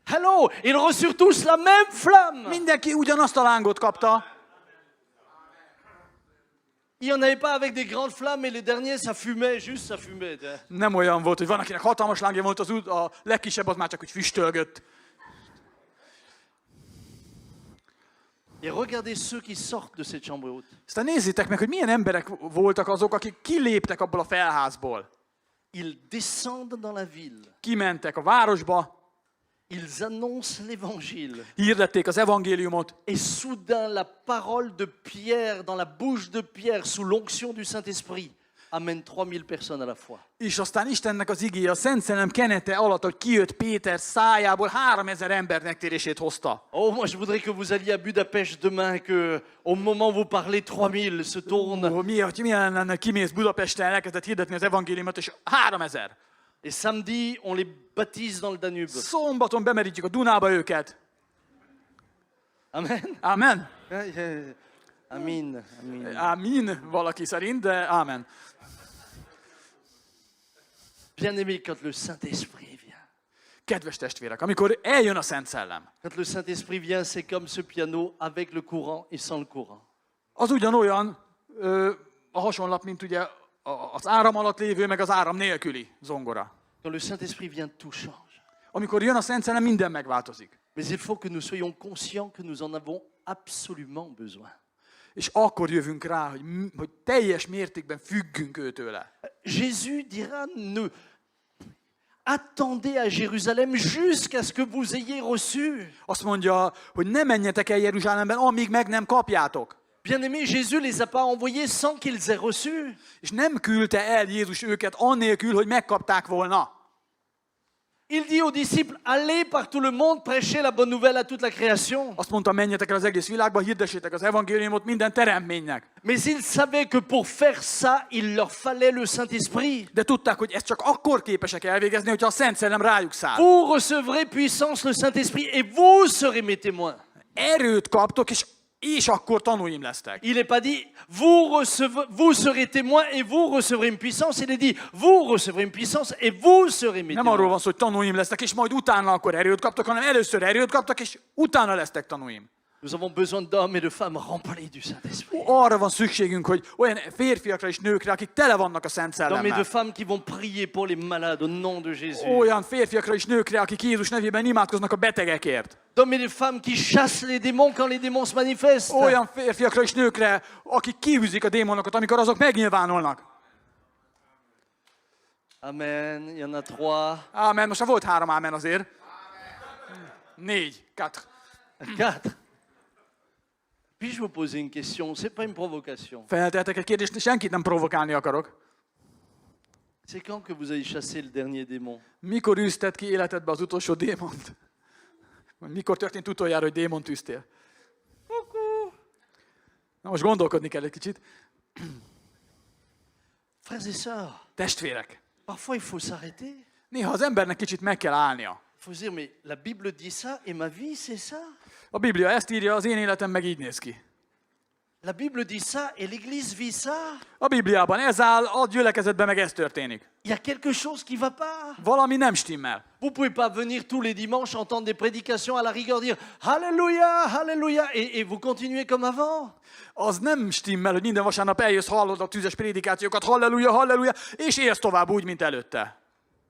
Allô, ils reçurent tous la même flamme. Mindenki ugyanazt a lángot kapta. Il n'y en avait pas avec des grandes flammes et les derniers, ça fumait, juste ça fumait. Nem olyan volt, hogy van, akinek hatalmas lángja volt, a legkisebb az már csak úgy füstölgött. Et regardez ceux qui sortent de cette chambre haute. Aztán nézzétek meg, hogy milyen emberek voltak azok, akik kiléptek abból a felházból. Ils descendent dans la ville. Kimentek a városba, Ils annoncent l'évangile. hirdették az evangéliumot, Et soudain, la parole de Pierre, dans la bouche de Pierre, sous l'onction du Saint-Esprit, amène 3000 personnes à la fois. és aztán Istennek az igéje a Szent Szellem kenete alatt, hogy kijött Péter szájából, 3000 ember megtérését hozta. Oh, moi je voudrais que vous alliez à Budapest demain, que au moment où vous parlez, 3000 se tournent. Milyen lenne, kimész Budapesten, elkezdett hirdetni az evangéliumot, és 3000. Et samedi, on les baptise dans le Danube. Szombaton bemerítjük a Dunába őket. Amen. Amen. Amin. Amin. Amin valaki szerint, de amen. Bien-aimé, quand le Saint-Esprit vient. Kedves testvérek, amikor eljön a Szent Szellem, Quand le Saint-Esprit vient, c'est comme ce piano avec le courant et sans le courant. az ugyanolyan a hasonlat, mint ugye az áram alatt lévő, meg az áram nélküli zongora. Quand le Saint-Esprit vient, tout change. Amikor jön a Szent Szellem, minden megváltozik. Mais il faut que nous soyons conscients que nous en avons absolument besoin. És akkor jövünk rá, hogy teljes mértékben függünk őtőle. Jésus dira, ne attendez à Jérusalem jusqu'à ce que vous ayez reçu. Azt mondja, hogy ne menjetek el Jeruzsálemben, amíg meg nem kapjátok. Bien aimé, Jésus les a pas envoyés sans qu'ils aient reçu. És nem küldte el Jézus őket annélkül, hogy megkapták volna. Il dit aux disciples, allez par tout le monde, prêchez la bonne nouvelle à toute la création. Azt mondta, menjetek el az egész világba, hirdessétek az evangéliumot minden teremtménynek. Mais ils savaient que pour faire ça, il leur fallait le Saint-Esprit. De tudták, hogy ezt csak akkor képesek elvégezni, hogyha a Szent Szellem rájuk száll. Vous recevrez puissance le Saint-Esprit et vous serez mes témoins. Erőt kaptok, és akkor tanúim lesztek. Il n'est pas dit, vous serez témoins et vous recevrez une puissance. Il est dit, vous recevrez une puissance et vous serez mes Nem arról témoins. van szó, hogy tanúim lesztek, és majd utána akkor erőt kaptak, hanem először erőt kaptak, és utána lesztek tanúim. Nous avons besoin d'hommes et de femmes remplis du Saint-Esprit. Arra van szükségünk, hogy olyan férfiakra és nőkre, akik tele vannak a Szent D'hommes et de Szellemmel. femmes qui vont prier pour les malades au nom de Jésus. Olyan férfiakra és nőkre, akik Jézus nevében imádkoznak a betegekért. D'hommes et de femmes qui chassent les démons quand les démons se manifestent. Olyan férfiakra és nőkre, akik kiűzik a démonokat, amikor azok megnyilvánulnak. Amen. Il y en a 3. Ámen, most már volt 3 ámen azért. 4, 4. 4. Puis-je vous poser une question? C'est pas une provocation. Felteltek egy kérdést, senkit nem provokálni akarok. C'est quand que vous avez chassé le dernier démon? Mikor űzted ki életedbe az utolsó démont? Mikor történt utoljára, hogy démont űztél? Na most gondolkodni kell egy kicsit. Frères et sœurs, Testvérek, parfois il faut s'arrêter. néha az embernek kicsit meg kell állnia. Il faut se dire, mais la Bible dit ça et ma vie c'est ça. A Biblia ezt írja, az én életem meg így néz ki. La Bible dit ça et l'Église vit ça. A Bibliában ez áll, a gyülekezetben meg ez történik. Il y a quelque chose qui va pas. Valami nem stimmel. Vous pouvez pas venir tous les dimanches entendre des prédications à la rigueur dire Alléluia, Alléluia et vous continuez comme avant. Az nem stimmel, hogy minden vasárnap eljössz, hallod a tüzes prédikációkat, halleluja, halleluja, és élsz tovább úgy, mint előtte.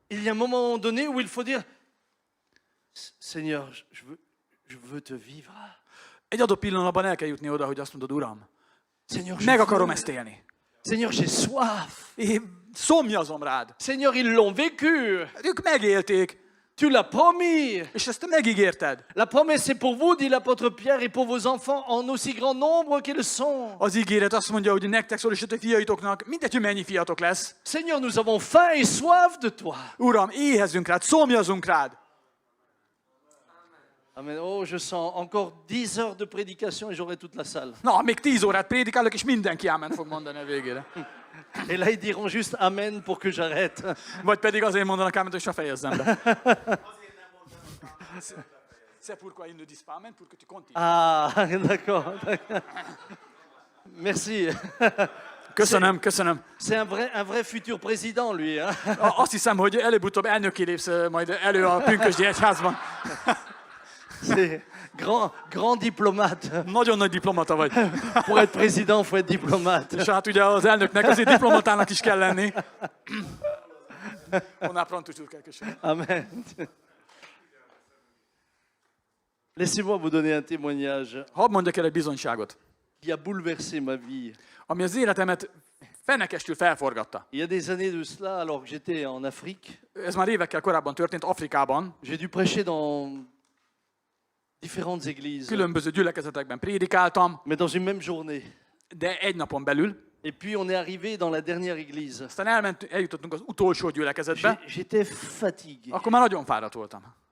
Il y a un moment donné où il faut dire Seigneur, je veux te vivre. Egy adott pillanatban el kell jutni oda, hogy azt mondod, Uram, Seigneur, meg akarom ezt élni. Seigneur, j'ai soif. Én szomjazom rád. Seigneur, ils l'ont vécu. Ők megélték, Tu l'as promis. és ezt te megígérted. La promesse est pour vous, dit l'apôtre Pierre, et pour vos enfants en aussi grand nombre qu'ils sont. Az ígéret azt mondja, hogy nektek szól, és a te fiaitoknak, mindegy, hogy mennyi fiatok lesz. Seigneur, nous avons faim et soif de toi. Uram, éhezünk rád, szomjazunk rád. Amen. Oh, je sens encore 10 heures de prédication et j'aurai toute la salle. Na, még 10 órát prédikálok, és mindenki ámen fog mondani a végére. Et là, ils diront juste Amen pour que j'arrête. Vagy pedig azért mondanak áment, hogy se fejezzem be. C'est pourquoi il ne dit pas amen, pour que tu continues. Ah, d'accord. Merci. Köszönöm, köszönöm. C'est un vrai futur président, lui. Hein? Azt hiszem, hogy előbb-utóbb elnökké lépsz majd elő a pünkösdi egyházban. C'est grand diplomate. Nagyon nagy diplomata vagy. Pour être président, il faut être diplomate. És hát ugye az elnöknek azért diplomatának is kell lenni. On apprend toujours quelque chose. Amen. Laissez-moi vous donner un témoignage Hadd mondjak el egy bizonyságot, qui a bouleversé ma vie. ami az életemet fenekestül felforgatta. Il y a des années de cela, alors que j'étais en Afrique, Ez már évekkel korábban történt Afrikában. j'ai dû prêcher dans différentes églises, Különböző gyülekezetekben prédikáltam, mais dans une même journée. de egy napon belül. Et puis on est arrivé dans la dernière église. Aztán eljutottunk az utolsó gyülekezetbe, J'étais fatigué. akkor már nagyon fáradt voltam.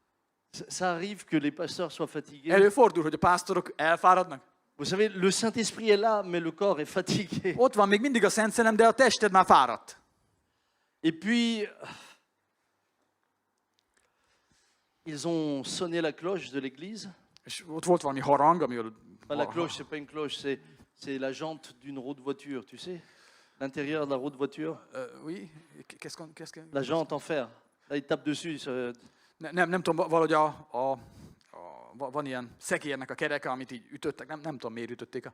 Ça arrive que les pasteurs soient fatigués. Előfordul, hogy a pásztorok elfáradnak. Vous savez, le Saint-Esprit est là, mais le corps est fatigué. Ott van még mindig a Szent Szellem, de a tested már fáradt. Et puis, ils ont sonné la cloche de l'église. És ott volt valami harang, amiről... La cloche, c'est pas une cloche, c'est la jante d'une roue de voiture, tu sais? L'intérieur de la roue de voiture. Oui, qu'est-ce que... La jante en fer. Là, ils tapent dessus. Nem tudom, valahogy van ilyen szekérnek a kereke, amit így ütöttek, nem tudom miért ütötték.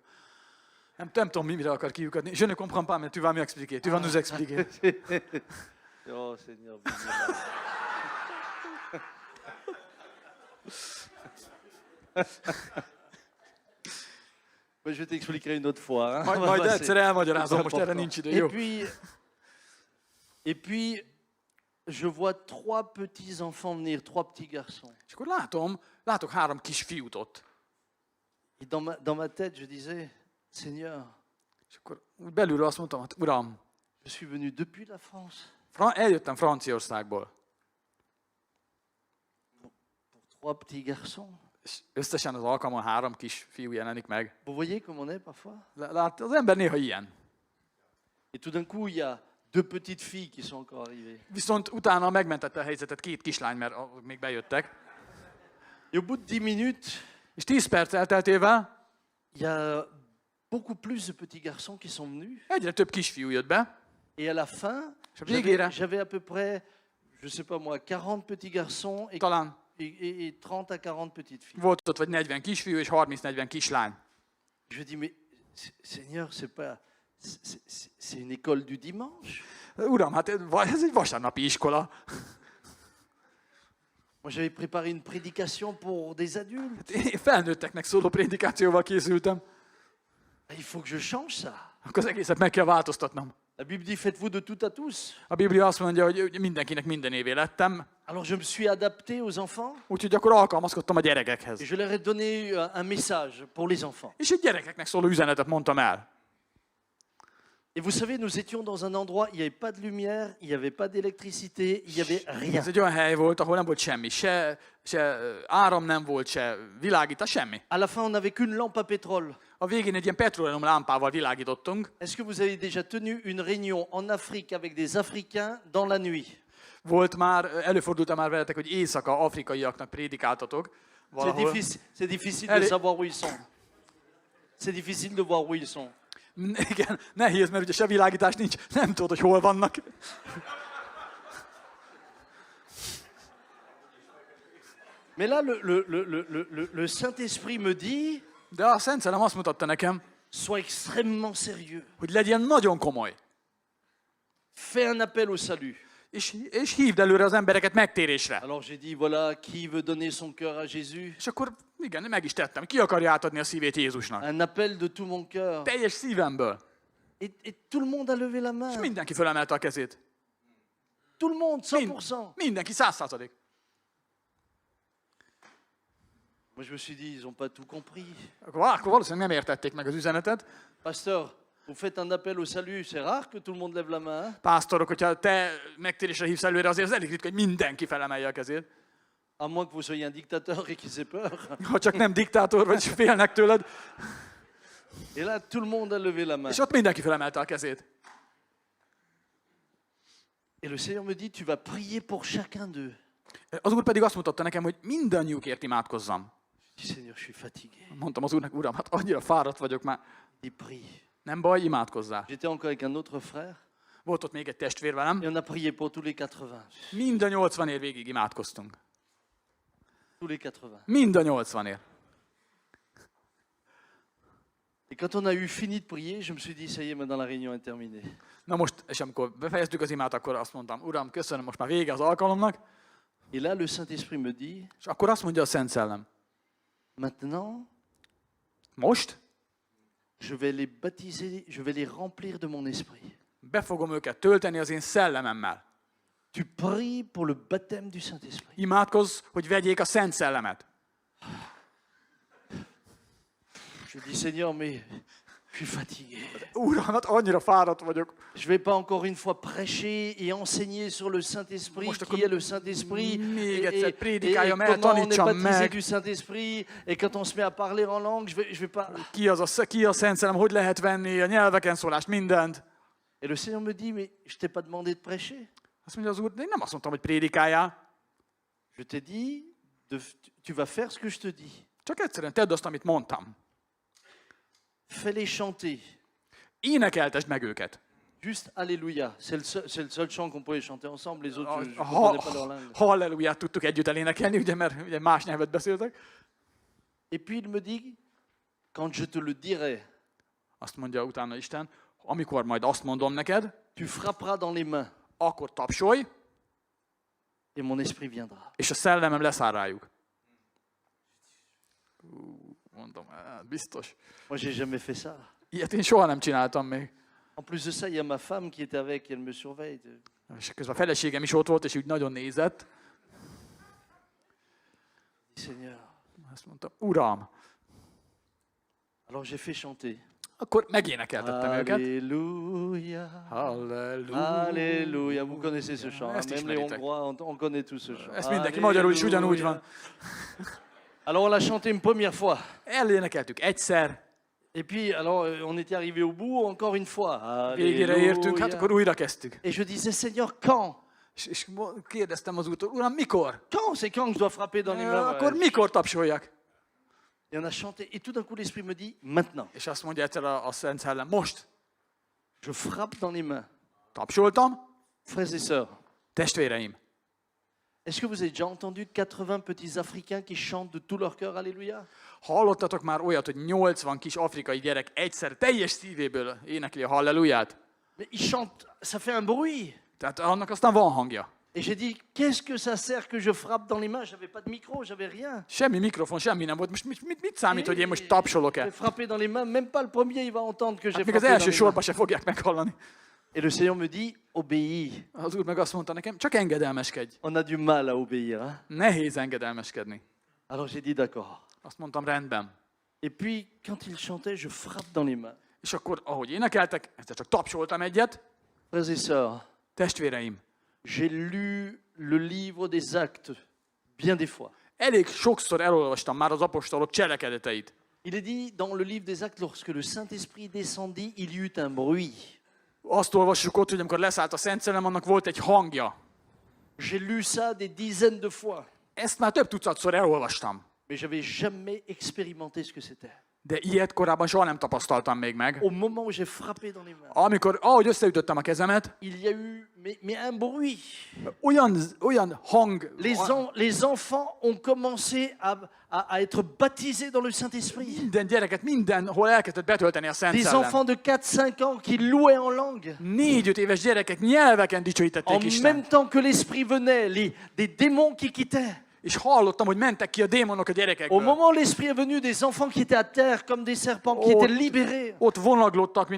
Nem tudom, mire akar kiukadni. Je ne comprends pas, mais tu vas m'expliquer, tu vas nous expliquer. Oh, Seigneur. Je vais t'expliquer une autre fois. Hein. Majd egyszer elmagyarázom, most erre nincs idő. Jó. Et puis, je vois 3 petits enfants venir, 3 petits garçons. És akkor látok 3 kis fiút ott. Et dans ma tête, je disais, Seigneur, És akkor úgy belülről azt mondtam, hát Uram, je suis venu depuis la France eljöttem Franciaországból, pour 3 petits garçons. és összesen az alkalmon 3 kisfiú jelenik meg. Vous voyez comme on est parfois? Lát, az ember néha ilyen. Et tout d'un coup, il y a 2 petites filles qui sont encore arrivées. Viszont utána megmentette a helyzetet 2 kislány, mert még bejöttek. Et au bout de 10 minutes, És 10 perc elteltével il y a beaucoup plus de petits garçons qui sont venus. egyre több kisfiú jött be, Et à la fin, és a végére j'avais à peu près, je sais pas moi, 40 petits garçons et, talán et 30 à 40 petites filles. volt ott vagy 40 kisfiú és 30-40 kislány. Je dis, mais Seigneur, c'est pas, c'est une école du dimanche. Uram, hát ez egy vasárnapi iskola. Moi, j'avais préparé une prédication pour des adultes. Én felnőtteknek szóló prédikációval készültem. Il faut que je change ça. Akkor az egészet meg kell változtatnom. La Bible dit, faites-vous de tout à tous. A Biblia azt mondja, hogy mindenkinek mindenévé lettem, Alors je me suis adapté aux enfants úgyhogy akkor alkalmazkodtam a gyerekekhez. et je leur ai donné un message pour les enfants. És egy gyerekeknek szóló üzenetet mondtam el. Et vous savez, nous étions dans un endroit, il n'y avait pas de lumière, il n'y avait pas d'électricité, il n'y avait rien. Ez egy olyan hely volt, ahol nem volt semmi, se áram nem volt, se világítás, semmi. À la fin, on n'avait qu'une lampe à pétrole. A végén egy ilyen petróleum lámpával világítottunk. Est-ce que vous avez déjà tenu une réunion en Afrique avec des Africains dans la nuit? Előfordult már veletek, hogy éjszaka afrikaiaknak prédikáltatok valahol. C'est difficile de savoir où ils sont. C'est difficile de voir où ils sont. Igen, nehéz, mert ugye se világítás nincs, nem tudod, hogy hol vannak. Mais là, le Saint-Esprit me dit, De a Szent Szellem azt mutatta nekem, sois extrêmement sérieux. hogy legyen nagyon komoly. Fais un appel au salut. És hívd előre az embereket megtérésre. Alors j'ai dit, voilà, qui veut donner son cœur à Jésus? És akkor igen, meg is tettem. Ki akarja átadni a szívét Jézusnak? Un appel de tout mon cœur. Teljes szívemből. Et tout le monde a levé la És main. mindenki fölemelte a kezét. Tout le monde, 100%. Mindenki 100%. Moi, je me suis dit, ils n'ont pas tout compris. Akkor valószínűleg nem értették meg az üzenetet. Pasteur, vous faites un appel au salut, c'est rare que tout le monde lève la main. Hein? Pásztorok, hogyha te megtérésre hívsz előre, azért az elég ritka, hogy mindenki felemelje a kezét. À moins que vous soyez un dictateur et qu'ils aient peur. Ha csak nem diktátor vagy, és félnek tőled. Et là, tout le monde a levé la main. És ott mindenki felemelte a kezét. Et le Seigneur me dit, tu vas prier pour chacun d'eux. Az Úr pedig azt mutatta nekem, hogy mindannyiukért imádkozzam. Je dis, Seigneur, je suis fatigué. Mondtam az Úrnak, Uram, hát annyira fáradt vagyok már. Il prie. Nem baj, imádkozzál. J'étais encore avec un autre frère Volt ott még egy testvér velem. et on a prié pour tous les 80. Mind a 80 év végig imádkoztunk. Tous les 80. Mind a 80 év. Et quand on a eu fini de prier, je me suis dit, ça y est, maintenant la réunion est terminée. Na most, és amikor befejeztük az imát, akkor azt mondtam, Uram, köszönöm, most már vége az alkalomnak. Et là, le Saint-Esprit me dit, És akkor azt mondja a Szent Szellem, maintenant, most je vais les baptiser, je vais les remplir de mon esprit. be fogom őket tölteni az én szellememmel. Tu pries pour le baptême du Saint-Esprit. Imádkozz, hogy vegyék a Szent Szellemet. Je dis, Seigneur, mais je suis fatigué. Uram, hát annyira fáradt vagyok. Je ne vais pas encore une fois prêcher et enseigner sur le Saint-Esprit, Most qui est le Saint-Esprit, még et, egyszer et prédikáljam el, comment on est tanítsam baptisé meg. du Saint-Esprit, et quand on se met à parler en langue, je vais pas... Ki a Szent Szellem, hogy lehet venni a nyelveken szólást, mindent. Et le Seigneur me dit, mais je t'ai pas demandé de prêcher. Azt mondja az Úr, de én nem azt mondtam, hogy prédikáljál. Je t'ai dit, tu vas faire ce que je te dis. Csak egyszerűen tedd azt, amit mondtam. Fais-les chanter. Énekeltesd meg őket. Juste Alléluia. C'est le seul chant qu'on pouvait chanter ensemble. Les autres, je ne comprenais pas leur langue. Halleluját tudtuk együtt elénekelni, ugye, mert ugye más nyelvet beszéltek. Et puis il me dit, quand je te le dirai, Azt mondja utána Isten, amikor majd azt mondom neked, tu frapperas dans les mains akkor tapsolj, et mon esprit viendra. és a szellemem leszáll rájuk. Mondom, biztos. Moi, j'ai jamais fait ça. Ilyet én soha nem csináltam még. En plus de ça, il y a ma femme qui était avec, elle me surveille. És közben a feleségem is ott volt, és úgy nagyon nézett. Seigneur. Azt mondta, Uram. Alors j'ai fait chanter. akkor megénekeltettem őket. Alléluia. Halleluja. Alléluia. Vous connaissez ce chant. Hein? Ezt Même les ismeritek. Hongrois, on connaît tout ce chant. Ezt mindenki magyarul is ugyanúgy van. Alors on l'a chanté une première fois. Elénekeltük egyszer, Et puis, alors, on était arrivé au bout encore une fois. végére értünk, hát Alléluia. akkor újra kezdtük. Et je disais, Seigneur, quand? És kérdeztem az úrtól, Uram, mikor? Quand? C'est quand que je dois frapper dans les mains? Akkor mikor tapsoljak? Et on a chanté. Et tout d'un coup, l'Esprit me dit, maintenant. És azt mondja egyszer a Szent Szellem, most Je frappe dans les mains. tapsoltam, Frères et sœurs, testvéreim. est-ce que vous avez déjà entendu 80 petits Africains qui chantent de tout leur cœur Alléluia? Hallottatok már olyat, hogy 80 kis afrikai gyerek egyszer teljes szívéből énekli a halleluját? Mais ils chantent, ça fait un bruit. Tehát annak aztán van hangja. Et j'ai dit, qu'est-ce que ça sert que je frappe dans les mains? J'avais pas de micro, j'avais rien. Semmi mikrofon, semmi nem volt. Most mit számít, hogy én most tapsolok-e? J'ai frappé dans les mains, même pas le premier, il va entendre que j'ai Hát még az frappé dans első les mains. sorban se fogják meghallani. Et le Seigneur me dit, obéis. Az úr meg azt mondta nekem, csak engedelmeskedj. On a du mal à obéir. Hein? Nehéz engedelmeskedni. Alors j'ai dit, d'accord. Azt mondtam, rendben. Et puis, quand il chantait, je frappe dans les mains. És akkor, ahogy énekeltek, egyszer csak tapsoltam egyet. Frères et sœurs, Testvéreim, j'ai lu le livre des Actes bien des fois. elég sokszor elolvastam már az apostolok cselekedeteit. Il est dit dans le livre des Actes, lorsque le Saint-Esprit descendit, il y eut un bruit. Azt olvassuk ott, hogy amikor leszállt a Szent Szellem, annak volt egy hangja. J'ai lu ça des dizaines de fois, Ezt már több tucatszor elolvastam. mais j'avais jamais expérimenté ce que c'était. De ilyet korábban soha nem tapasztaltam még meg. Au moment où j'ai frappé dans les mains, Amikor, ahogy összeütöttem a kezemet, il y a eu mais un bruit. olyan hang, Les enfants ont commencé à être baptisés dans le Saint-Esprit. minden gyereket mindenhol elkezdett betölteni a Szent Des Szellem. enfants de 4-5 ans qui louaient en langue. 4-5 éves gyerekek nyelveken En dicsőítették Isten. même temps que l'Esprit venait, des démons qui quittaient. És hallottam, hogy mentek ki a démonok a Au gyerekekből. moment où l'Esprit est venu, des enfants qui étaient à terre comme des serpents, qui étaient libérés. Ott vonaglottak,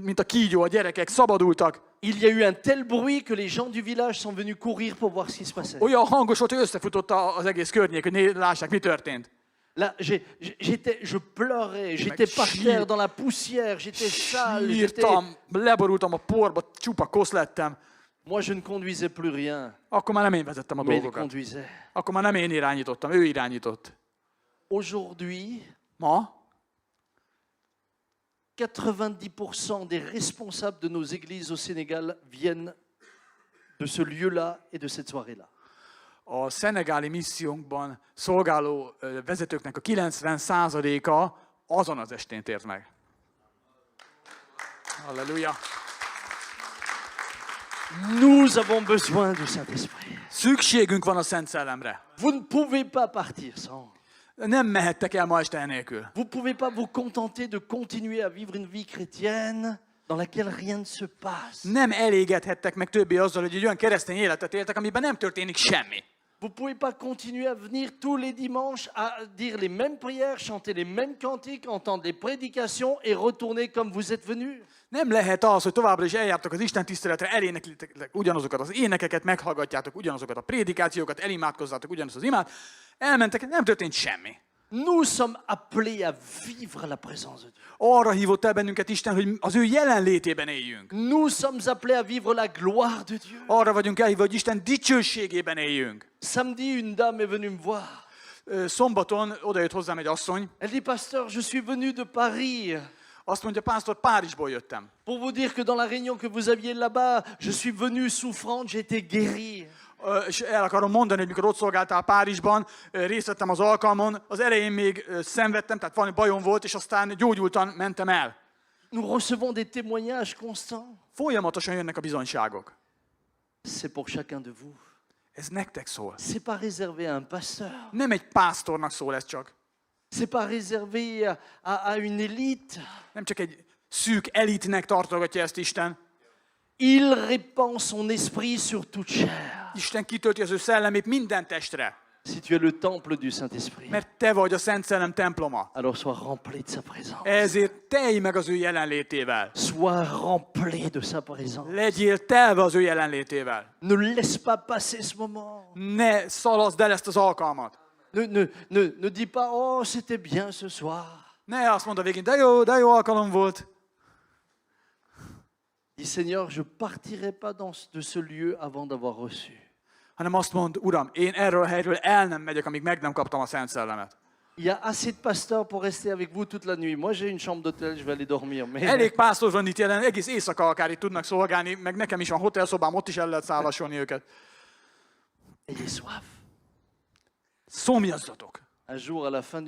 mint a kígyó, a gyerekek szabadultak. Il y a eu un tel bruit que les gens du village sont venus courir pour voir ce qui se passait. Olyan hangos volt, hogy összefutott az egész környék, hogy lássák, mi történt. Là, je pleurais, j'étais par terre dans la poussière, j'étais sale. Sírtam, leborultam a porba, csupa kosz lettem. Moi, je ne conduisais plus rien, Akkor már nem én vezettem a mais il dolgokat. conduisait. Akkor már nem én irányítottam, ő irányított. Aujourd'hui, Ma 90% des responsables de nos églises au Sénégal viennent de ce lieu-là et de cette soirée-là. a szenegáli missziónkban szolgáló vezetőknek a 90%-a azon az estén tért meg. Halleluja! Nous avons besoin du Saint-Esprit. Szükségünk van a Szent Szellemre. Vous ne pouvez pas partir sans. Nem mehettek el ma este enélkül. Vous ne pouvez pas vous contenter de continuer à vivre une vie chrétienne dans laquelle rien ne se passe. Nem elégedhettek meg többé azzal, hogy egy olyan keresztény életet éltek, amiben nem történik semmi. Vous ne pouvez pas continuer à venir tous les dimanches à dire les mêmes prières, chanter les mêmes cantiques, entendre les prédications et retourner comme vous êtes venus. Nem lehet az, hogy továbbra is eljártok az Isten tiszteletre, eléneklitek ugyanazokat az énekeket, meghallgatjátok ugyanazokat a prédikációkat, elimádkozzátok ugyanazt az imát, elmentek, nem történt semmi. Nous sommes appelés à vivre la présence de Dieu. Arra hívott el bennünket Isten, hogy az ő jelenlétében éljünk. Nous sommes appelés à vivre la gloire de Dieu. Arra vagyunk elhívva, hogy Isten dicsőségében éljünk. Samedi, une dame est venue me voir. Szombaton odajött hozzám egy asszony, Elle dit, pasteur, je suis venu de Paris azt mondja, pásztor, Párizsból jöttem. pour vous dire que dans la réunion que vous aviez là-bas, je suis venu souffrante, j'ai été guéri. És el akarom mondani, hogy mikor ott szolgáltál Párizsban, részt vettem az alkalmon, az elején még szenvedtem, tehát valami bajom volt, és aztán gyógyultan mentem el. Nous recevons des témoignages constants. Folyamatosan jönnek a bizonyságok. C'est pour chacun de vous. Ez nektek szól. C'est pas réservé à un pasteur. Nem egy pásztornak szól ez csak. C'est pas réservé à une élite. Nem csak egy szűk elitnek tartogatja ezt Isten. Il répand son esprit sur toute chair. Isten kitölti az ő szellemét minden testre. Si tu es le temple du Saint-Esprit, Mert te vagy a Szent Szellem temploma. alors sois rempli de sa présence. Ezért telj meg az ő jelenlétével. Sois rempli de sa présence. Legyél telve az ő jelenlétével. Ne laisse pas passer ce moment. Ne szalaszd el ezt az alkalmat. Ne dis pas, oh, c'était bien ce soir. Ne azt mondta végén, de jó alkalom volt. Dis Seigneur, je partirai pas de ce lieu avant d'avoir reçu. Hanem azt mond, Uram, én erről a helyről el nem megyek, amíg meg nem kaptam a Szent Szellemet. Il y a assez de pasteurs pour rester avec vous toute la nuit. Moi, j'ai une chambre d'hôtel, je vais aller dormir. Mais Elég pásztor van itt jelen, egész éjszaka akár itt tudnak szolgálni, meg nekem is van hotelszobám, ott is el lehet szállásolni őket. ayez soif. Szomjazzatok! Un jour, à la fin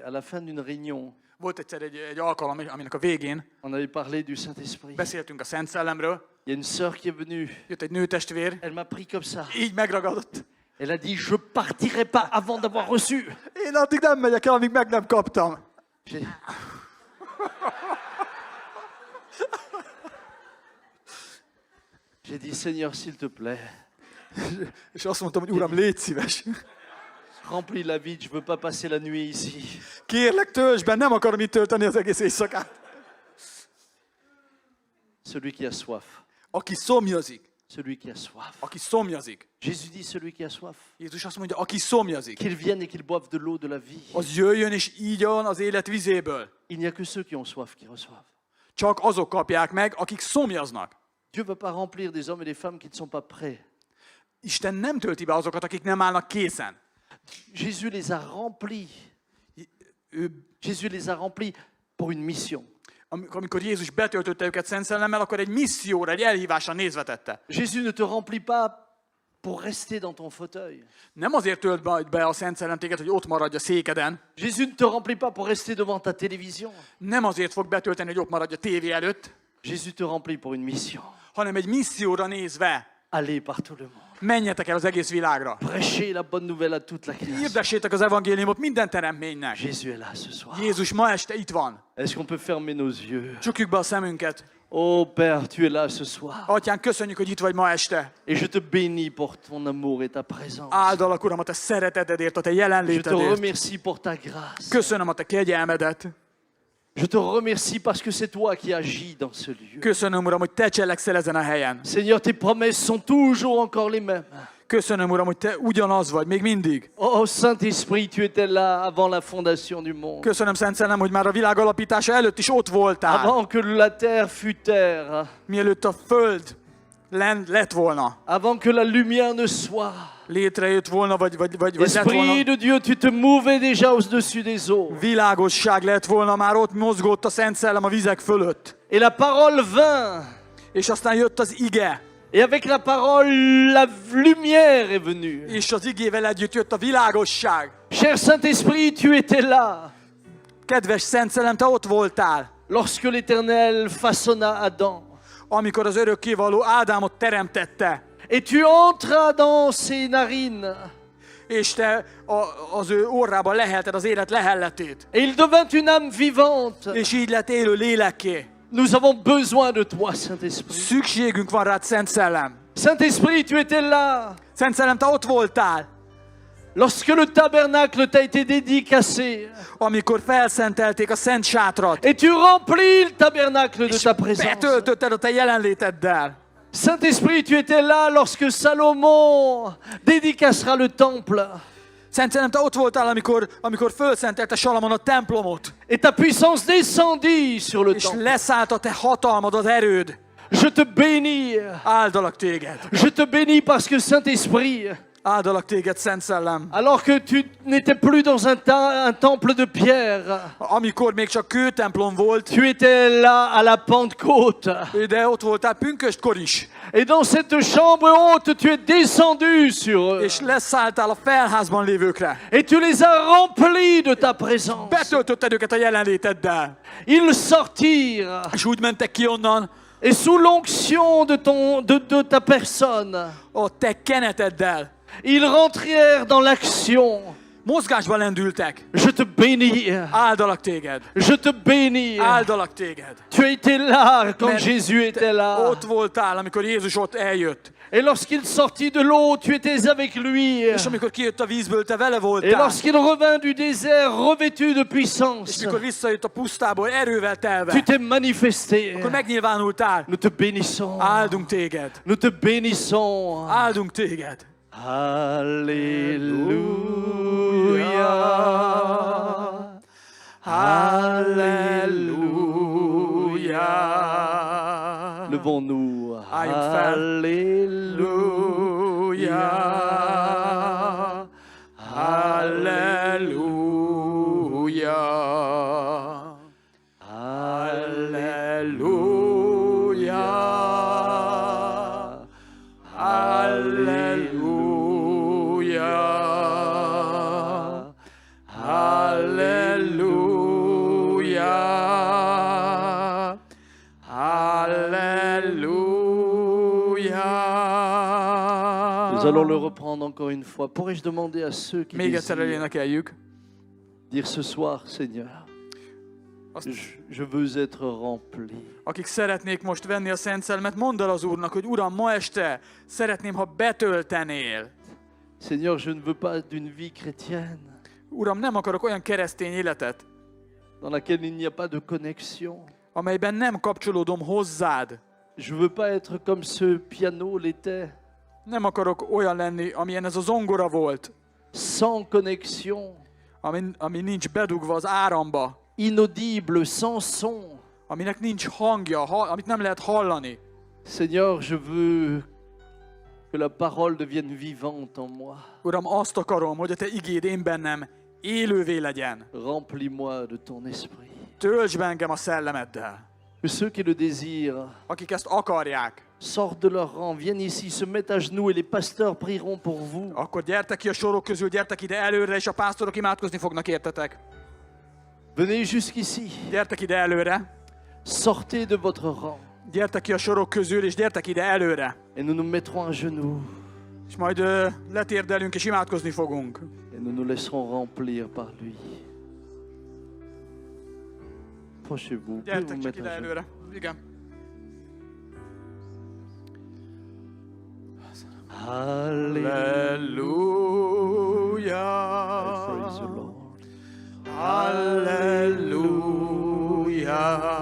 à la fin d'une réunion, Volt egyszer egy alkalom, aminek a végén on avait parlé du Saint-Esprit. beszéltünk a Szent Szellemről, Il y a une sœur qui est venue. jött egy nőtestvér, Elle m'a pris comme ça. így megragadott. Elle a dit, je partirai pas avant d'avoir reçu. Én addig nem megyek el, amíg meg nem kaptam. J'ai J'ai dit, Seigneur, s'il te plaît, És azt mondtam, hogy Uram, légy szíves. remplis la vide, je veux pas passer la nuit ici. Kérlek, töltsd be, nem akarom itt tölteni az egész éjszakát. Celui qui a soif. Aki szomjazik, Celui qui a soif. aki szomjazik. Jésus dit, celui qui a soif, Jézus azt mondja, aki szomjazik, qu'il vienne et qu'il boive de l'eau de la vie. az jöjjön és ígyon az élet vizéből. Il n'y a que ceux qui ont soif qui reçoivent. Csak azok kapják meg, akik szomjaznak. Dieu ne veut pas remplir des hommes et des femmes qui ne sont pas prêts. Isten nem tölti be azokat, akik nem állnak készen. Jésus les a remplis. Jésus les a remplis pour une mission. Amikor Jézus betöltötte őket Szent Szellemmel, akkor egy misszióra, egy elhívásra nézve tette. Jésus ne te remplit pas pour rester dans ton fauteuil. Nem azért tölt be a Szent Szellem téged, hogy ott maradj a székeden. Jésus ne te remplit pas pour rester devant ta télévision. Nem azért fog betölteni, hogy ott maradj a tévé előtt, Jésus te remplit pour une mission. hanem egy misszióra nézve. Allez par tout le monde. Menjetek el az egész világra. Prêchez la bonne nouvelle à toute la création. Hirdessétek az evangéliumot minden teremtménynek. Jésus est là ce soir. Jézus ma este itt van. Est-ce qu'on peut fermer nos yeux? Csukjuk be a szemünket. Oh Père, tu es là ce soir. Atyán, köszönjük, hogy itt vagy ma este. Et je te bénis pour ton amour et ta présence. Áldalak, Uram, a te szeretetedért, a te Je te jelenlétedért. remercie pour ta grâce. Köszönöm a te kegyelmedet. Je te remercie parce que c'est toi qui agis dans ce lieu. Köszönöm, Uram, hogy te cselekszel ezen a helyen. Seigneur, tes promesses sont toujours encore les mêmes. Köszönöm, Uram, hogy te ugyanaz vagy, még mindig. Oh Saint-Esprit, tu étais là avant la fondation du monde. Köszönöm, Szent Szellem, hogy már a világ alapítása előtt is ott voltál. Avant que la terre fût terre. Mielőtt a föld lett volna. Avant que la lumière ne soit. Létrejött volna, vagy lett volna. Esprit de Dieu, tu te mouvais déjà au-dessus des eaux. Világosság lett volna, már ott mozgott a Szent Szellem a vizek fölött. Et la parole vint. És aztán jött az ige. Et avec la parole, la lumière est venue. És az igével együtt jött a világosság. Cher Saint-Esprit, tu étais là. Kedves Szent Szellem, te ott voltál. Lorsque l'Éternel façonna Adam. Amikor az örökkévaló Ádámot teremtette. Et tu entras dans ses narines. És te az ő orrába lehelted az élet lehelletét. Et il devint une âme vivante. És így lett élő lélekké. Nous avons besoin de toi, Saint-Esprit. Szükségünk van rád, Szent Szellem. Saint-Esprit, tu étais là. Szent Szellem, te ott voltál. Lorsque le tabernacle t'a été dédicacé. Amikor felszentelték a szent sátrat. Et tu remplis le tabernacle de ta présence. Betöltötted a te jelenléteddel. Saint-Esprit, tu étais là lorsque Salomon dédicacera le temple. Szent Szellem, te ott voltál, amikor fölszentelte Salamon a templomot. Et ta puissance descendit sur le És temple. leszállt a te hatalmad, az erőd. Je te bénis. Áldalak téged. Je te bénis parce que Saint-Esprit, Áldalak téged, Szent Szellem. alors que tu n'étais plus dans un temple de pierre, Amikor még csak kőtemplom volt, tu étais là à la Pentecôte. de ott voltál pünköstkor is. Et dans cette chambre haute, tu es descendu sur eux. És leszálltál a felházban lévőkre. Et tu les as remplis de ta présence. Betöltötted őket a jelenléteddel. Ils sortirent. És úgy mentek ki onnan, Et sous l'onction de ta personne, a te keneteddel. ils rentrèrent dans l'action. Mozgásba lendültek. Je te bénis. Áldalak téged. Je te bénis. Áldalak téged. Tu as été là quand Mais Jésus était là. Ott voltál, amikor Jézus ott eljött. Et lorsqu'il sortit de l'eau, tu étais avec lui. És amikor kijött a vízből, te vele Et voltál. lorsqu'il revint du désert, revêtu de És puissance, mikor visszajött a pusztából, erővel tu telve, t'es manifesté. akkor megnyilvánultál. Nous te bénissons. Áldunk téged. Nous te bénissons. Áldunk téged. Alléluia. Levons-nous. Álljunk fel. Alléluia. Halleluja. Halleluja. Halleluja. Halleluja. Halleluja. Nous allons le reprendre encore une fois. Pourrais-je demander à ceux qui Még egyszer désirent elénekeljük. dire ce soir, Seigneur, Azt, je veux être rempli. akik szeretnék most venni a Szent Szellemet, mondd el az Úrnak, hogy Uram, ma este szeretném, ha betöltenél. Seigneur, je ne veux pas d'une vie chrétienne Uram, nem akarok olyan keresztény életet, dans laquelle il n'y a pas de connexion. amelyben nem kapcsolódom hozzád. Je veux pas être comme ce piano l'était, Nem akarok olyan lenni, amilyen ez a zongora volt, sans connexion, ami nincs bedugva az áramba, inaudible, sans son. aminek nincs hangja, amit nem lehet hallani. Seigneur, je veux que la parole devienne vivante en moi. Uram, azt akarom, hogy a Te igéd én bennem élővé legyen. Remplis-moi de ton esprit. Töltsd be engem a szellemeddel. Que ceux qui le désirent Akik ezt akarják, sortent de leur rang, viennent ici, se mettent à genoux et les pasteurs prieront pour vous. akkor gyertek ki a sorok közül, gyertek ide előre, és a pásztorok imádkozni fognak értetek. Venez jusqu'ici, Gyertek ide előre, sortez de votre rang gyertek ki a sorok közül, és gyertek ide előre. et nous nous mettrons à genoux És majd letérdelünk, és imádkozni fogunk. et nous nous laisserons remplir par lui. Approchez-vous, pouvez Gyertek vous csak mettre ide à genoux. előre. Igen. Hallelujah. Halleluja. Praise the Lord. Halleluja.